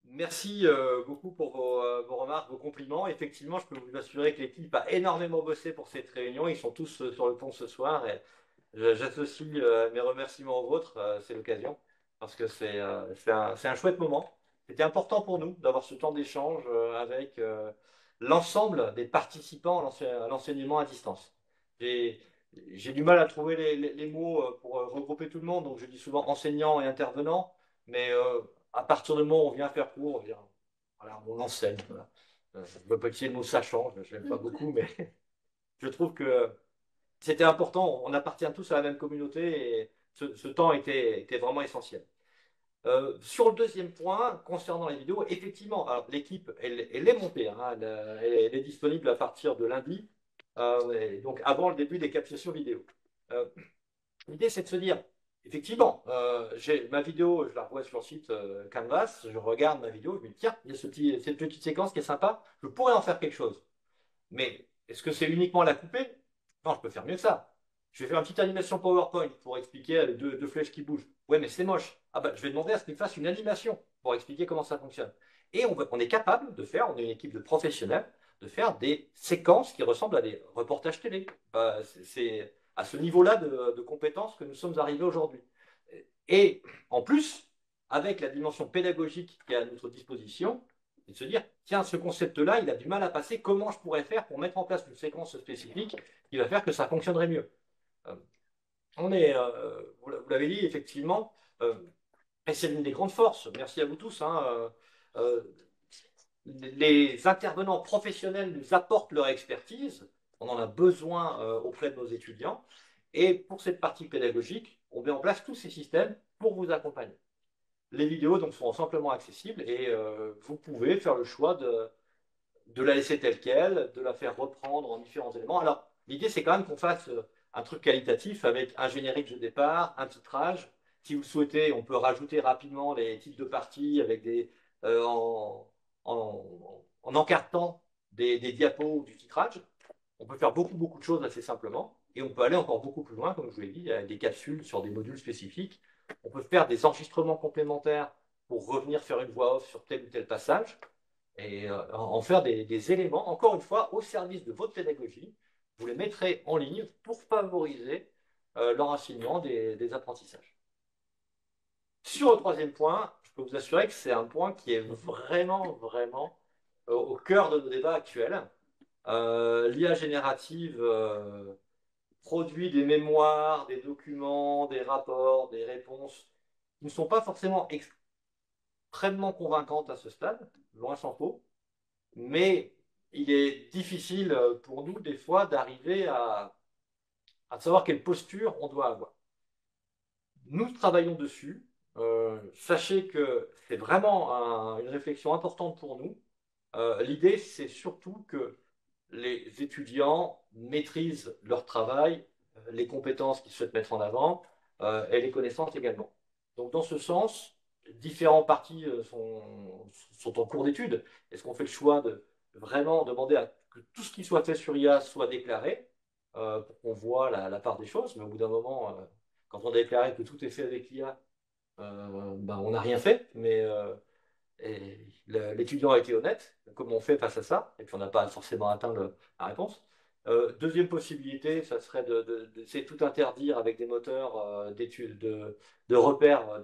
Merci beaucoup pour vos remarques, vos compliments. Effectivement, je peux vous assurer que l'équipe a énormément bossé pour cette réunion. Ils sont tous sur le pont ce soir et j'associe mes remerciements aux vôtres. C'est l'occasion parce que c'est un chouette moment. C'était important pour nous d'avoir ce temps d'échange avec l'ensemble des participants à l'enseignement à distance. J'ai du mal à trouver les mots pour regrouper tout le monde, donc je dis souvent enseignants et intervenants, mais à partir du moment où on vient faire cours, voilà, on enseigne. Voilà. Je peux essayer le mot ça change, je n'aime pas beaucoup, mais je trouve que c'était important. On appartient tous à la même communauté et ce temps était vraiment essentiel. Sur le deuxième point, concernant les vidéos, effectivement, l'équipe, elle est montée, hein, elle est disponible à partir de lundi, donc avant le début des captations vidéo. L'idée, c'est de se dire, effectivement, j'ai ma vidéo, je la revois sur le site Canvas, je regarde ma vidéo, je me dis, tiens, il y a cette petite séquence qui est sympa, je pourrais en faire quelque chose. Mais est-ce que c'est uniquement la couper? Non, je peux faire mieux que ça. Je vais faire une petite animation PowerPoint pour expliquer avec deux flèches qui bougent. Ouais, mais c'est moche. Ah bah, je vais demander à ce qu'il fasse une animation pour expliquer comment ça fonctionne. Et on est capable de faire, on est une équipe de professionnels, de faire des séquences qui ressemblent à des reportages télé. C'est à ce niveau-là de compétences que nous sommes arrivés aujourd'hui. Et en plus, avec la dimension pédagogique qui est à notre disposition, et de se dire, tiens, ce concept-là, il a du mal à passer, comment je pourrais faire pour mettre en place une séquence spécifique qui va faire que ça fonctionnerait mieux. Vous l'avez dit, effectivement, et c'est l'une des grandes forces, merci à vous tous, hein, les intervenants professionnels nous apportent leur expertise, on en a besoin auprès de nos étudiants, et pour cette partie pédagogique, on met en place tous ces systèmes pour vous accompagner. Les vidéos donc, sont simplement accessibles et vous pouvez faire le choix de la laisser telle qu'elle, de la faire reprendre en différents éléments. Alors, l'idée, c'est quand même qu'on fasse un truc qualitatif avec un générique de départ, un titrage. Si vous le souhaitez, on peut rajouter rapidement les titres de partie avec en encartant des diapos ou du titrage. On peut faire beaucoup de choses assez simplement. Et on peut aller encore beaucoup plus loin, comme je vous l'ai dit, il y a des capsules sur des modules spécifiques. On peut faire des enregistrements complémentaires pour revenir faire une voix off sur tel ou tel passage et en faire des éléments, encore une fois, au service de votre pédagogie. Vous les mettrez en ligne pour favoriser l'enracinement des apprentissages. Sur le troisième point, je peux vous assurer que c'est un point qui est vraiment au cœur de nos débats actuels. L'IA générative produit des mémoires, des documents, des rapports, des réponses qui ne sont pas forcément extrêmement convaincantes à ce stade, loin s'en faut, mais il est difficile pour nous des fois d'arriver à savoir quelle posture on doit avoir. Nous travaillons dessus. Sachez que c'est vraiment une réflexion importante pour nous. L'idée, c'est surtout que les étudiants maîtrisent leur travail, les compétences qu'ils souhaitent mettre en avant et les connaissances également. Donc, dans ce sens, différents partis sont en cours d'étude. Est-ce qu'on fait le choix de vraiment demander à que tout ce qui soit fait sur IA soit déclaré pour qu'on voit la part des choses, mais au bout d'un moment, quand on a déclaré que tout est fait avec l'IA, on n'a rien fait, mais l'étudiant a été honnête, comment on fait face à ça, et puis on n'a pas forcément atteint la réponse. Deuxième possibilité, ça serait c'est tout interdire avec des moteurs d'études, de repères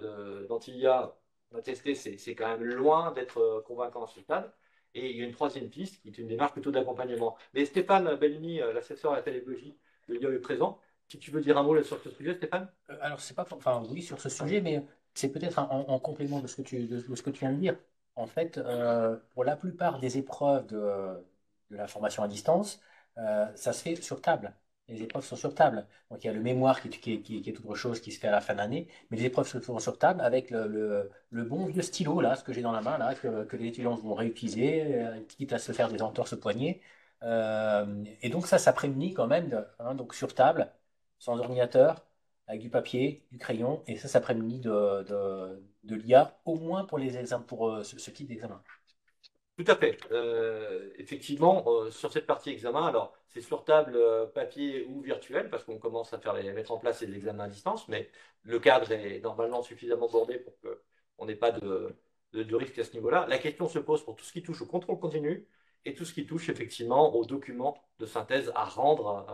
d'anti-IA. On a testé, c'est quand même loin d'être convaincant à ce stade. Et il y a une troisième piste qui est une démarche plutôt d'accompagnement. Mais Stéphane Bellini, l'assesseur à la pédagogie de l'IA est présent. Si tu veux dire un mot sur ce sujet, Stéphane? Alors, c'est pas, enfin, oui, sur ce sujet, mais c'est peut-être en complément de ce que de ce que tu viens de dire. En fait, pour la plupart des épreuves de la formation à distance, ça se fait sur table. Les épreuves sont sur table. Donc, il y a le mémoire qui est autre chose qui se fait à la fin d'année, mais les épreuves se font sur table avec le bon vieux stylo, là, ce que j'ai dans la main, là, que les étudiants vont réutiliser, quitte à se faire des entorses au poignet. Et donc, ça prémunit quand même, donc sur table, sans ordinateur, avec du papier, du crayon, et ça prémunit de l'IA, au moins pour les examens, pour ce type d'examen. Tout à fait. Effectivement, sur cette partie examen, alors c'est sur table, papier ou virtuel, parce qu'on commence à mettre en place les examens à distance, mais le cadre est normalement suffisamment bordé pour qu'on n'ait pas de risque à ce niveau-là. La question se pose pour tout ce qui touche au contrôle continu et tout ce qui touche effectivement aux documents de synthèse à rendre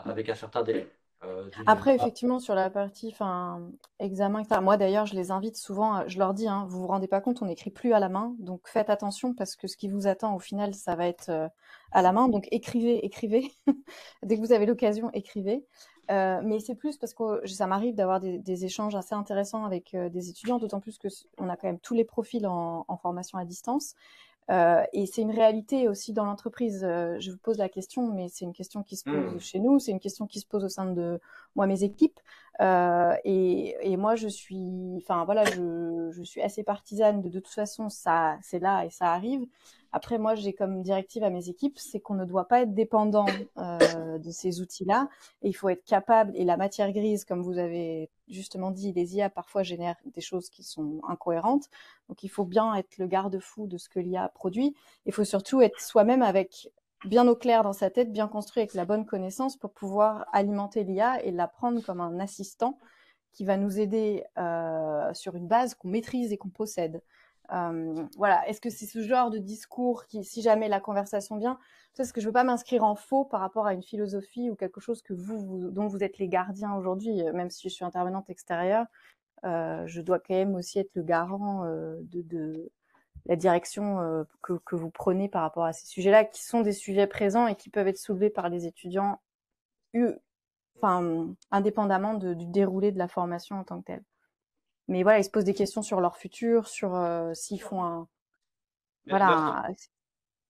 avec un certain délai. Après, effectivement, sur la partie examen, etc. Moi, d'ailleurs, je les invite souvent, je leur dis, vous vous rendez pas compte, on n'écrit plus à la main, donc faites attention parce que ce qui vous attend, au final, ça va être à la main. Donc, écrivez. Dès que vous avez l'occasion, écrivez. Mais c'est plus parce que ça m'arrive d'avoir des échanges assez intéressants avec des étudiants, d'autant plus que on a quand même tous les profils en formation à distance. Et c'est une réalité aussi dans l'entreprise. Je vous pose la question, mais c'est une question qui se pose chez nous, c'est une question qui se pose au sein de moi, mes équipes. Et moi, je suis assez partisane de toute façon, ça, c'est là et ça arrive. Après, moi, j'ai comme directive à mes équipes, c'est qu'on ne doit pas être dépendant de ces outils-là. Et il faut être capable, et la matière grise, comme vous avez justement dit, les IA parfois génèrent des choses qui sont incohérentes. Donc, il faut bien être le garde-fou de ce que l'IA produit. Il faut surtout être soi-même avec bien au clair dans sa tête, bien construit avec la bonne connaissance pour pouvoir alimenter l'IA et la prendre comme un assistant qui va nous aider sur une base qu'on maîtrise et qu'on possède. Voilà. Est-ce que c'est ce genre de discours qui, si jamais la conversation vient, parce que je veux pas m'inscrire en faux par rapport à une philosophie ou quelque chose que dont vous êtes les gardiens aujourd'hui, même si je suis intervenante extérieure, je dois quand même aussi être le garant de la direction que vous prenez par rapport à ces sujets-là, qui sont des sujets présents et qui peuvent être soulevés par les étudiants, indépendamment du déroulé de la formation en tant que telle. Mais voilà, ils se posent des questions sur leur futur, sur s'ils font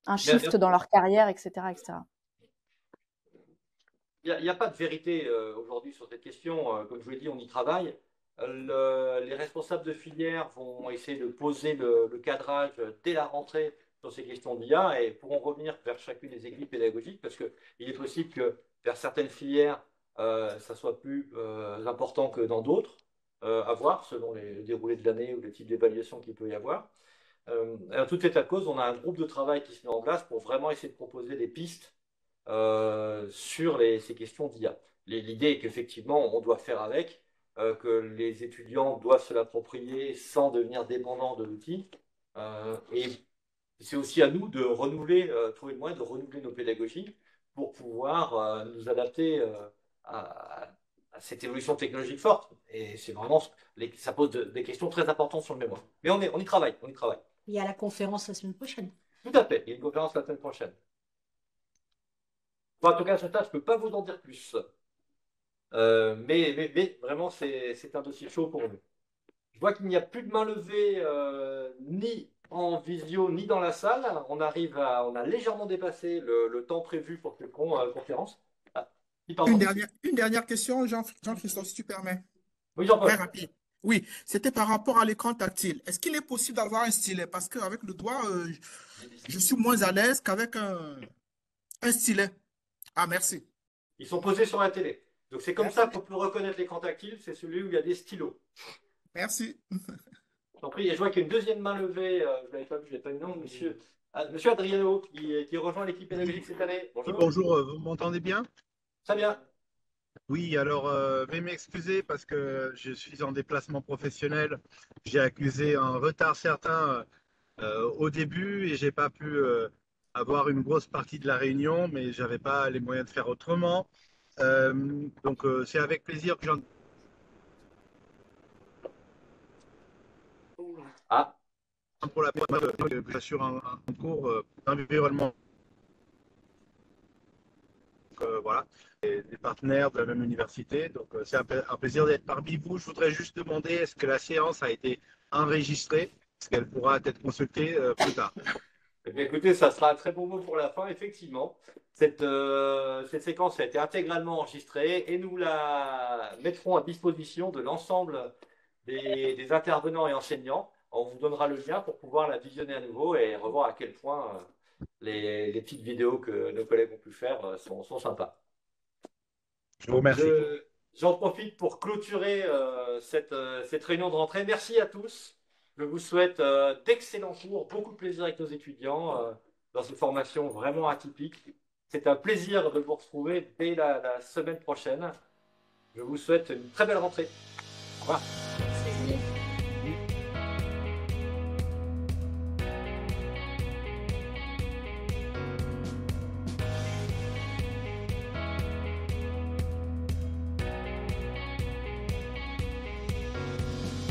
un shift dans leur carrière, etc., etc. Il n'y a pas de vérité aujourd'hui sur cette question. Comme je vous l'ai dit, on y travaille. Les responsables de filière vont essayer de poser le cadrage dès la rentrée sur ces questions d'IA et pourront revenir vers chacune des équipes pédagogiques parce qu'il est possible que vers certaines filières, ça soit plus important que dans d'autres, à voir selon les déroulés de l'année ou le type d'évaluation qu'il peut y avoir. Alors, toute cette cause, on a un groupe de travail qui se met en place pour vraiment essayer de proposer des pistes sur ces questions d'IA. L'idée est qu'effectivement, on doit faire avec, que les étudiants doivent se l'approprier sans devenir dépendants de l'outil. Et c'est aussi à nous de renouveler, trouver le moyen de renouveler nos pédagogies pour pouvoir nous adapter à cette évolution technologique forte. Et c'est vraiment, ça pose des questions très importantes sur le mémoire. Mais on y travaille, on y travaille. Il y a la conférence la semaine prochaine. Tout à fait, il y a une conférence la semaine prochaine. Bon, en tout cas, à ce stade, je ne peux pas vous en dire plus. Mais vraiment, c'est un dossier chaud pour nous. Je vois qu'il n'y a plus de main levée ni en visio ni dans la salle. On a légèrement dépassé le temps prévu pour cette conférence. Une dernière question, Jean-Christophe, si tu permets. Oui, Jean-Paul. Très rapide. Oui, c'était par rapport à l'écran tactile. Est-ce qu'il est possible d'avoir un stylet? Parce qu'avec le doigt, je suis moins à l'aise qu'avec un stylet. Ah, merci. Ils sont posés sur la télé. Donc c'est comme ça qu'on peut reconnaître l'écran tactile, c'est celui où il y a des stylos. Merci. J'en prie, et je vois qu'il y a une deuxième main levée, je ne l'avais pas vu, je n'ai pas eu le nom, monsieur Adriano, qui rejoint l'équipe pédagogique cette année. Bonjour. Oui, bonjour, vous m'entendez bien? Très bien. Oui, alors, veuillez m'excuser parce que je suis en déplacement professionnel. J'ai accusé un retard certain au début et j'ai pas pu avoir une grosse partie de la réunion, mais j'avais pas les moyens de faire autrement. Donc c'est avec plaisir que j'en... Ah, Pour la que j'assure un cours d'environnement. Voilà, des partenaires de la même université. Donc c'est un plaisir d'être parmi vous. Je voudrais juste demander, est-ce que la séance a été enregistrée? Est-ce qu'elle pourra être consultée plus tard? eh bien, écoutez, ça sera un très bon mot pour la fin, effectivement. Cette séquence a été intégralement enregistrée et nous la mettrons à disposition de l'ensemble des intervenants et enseignants. On vous donnera le lien pour pouvoir la visionner à nouveau et revoir à quel point les petites vidéos que nos collègues ont pu faire sont sympas. Je vous remercie. J'en profite pour clôturer cette réunion de rentrée. Merci à tous. Je vous souhaite d'excellents cours, beaucoup de plaisir avec nos étudiants dans une formation vraiment atypique. C'est un plaisir de vous retrouver dès la semaine prochaine. Je vous souhaite une très belle rentrée. Au revoir.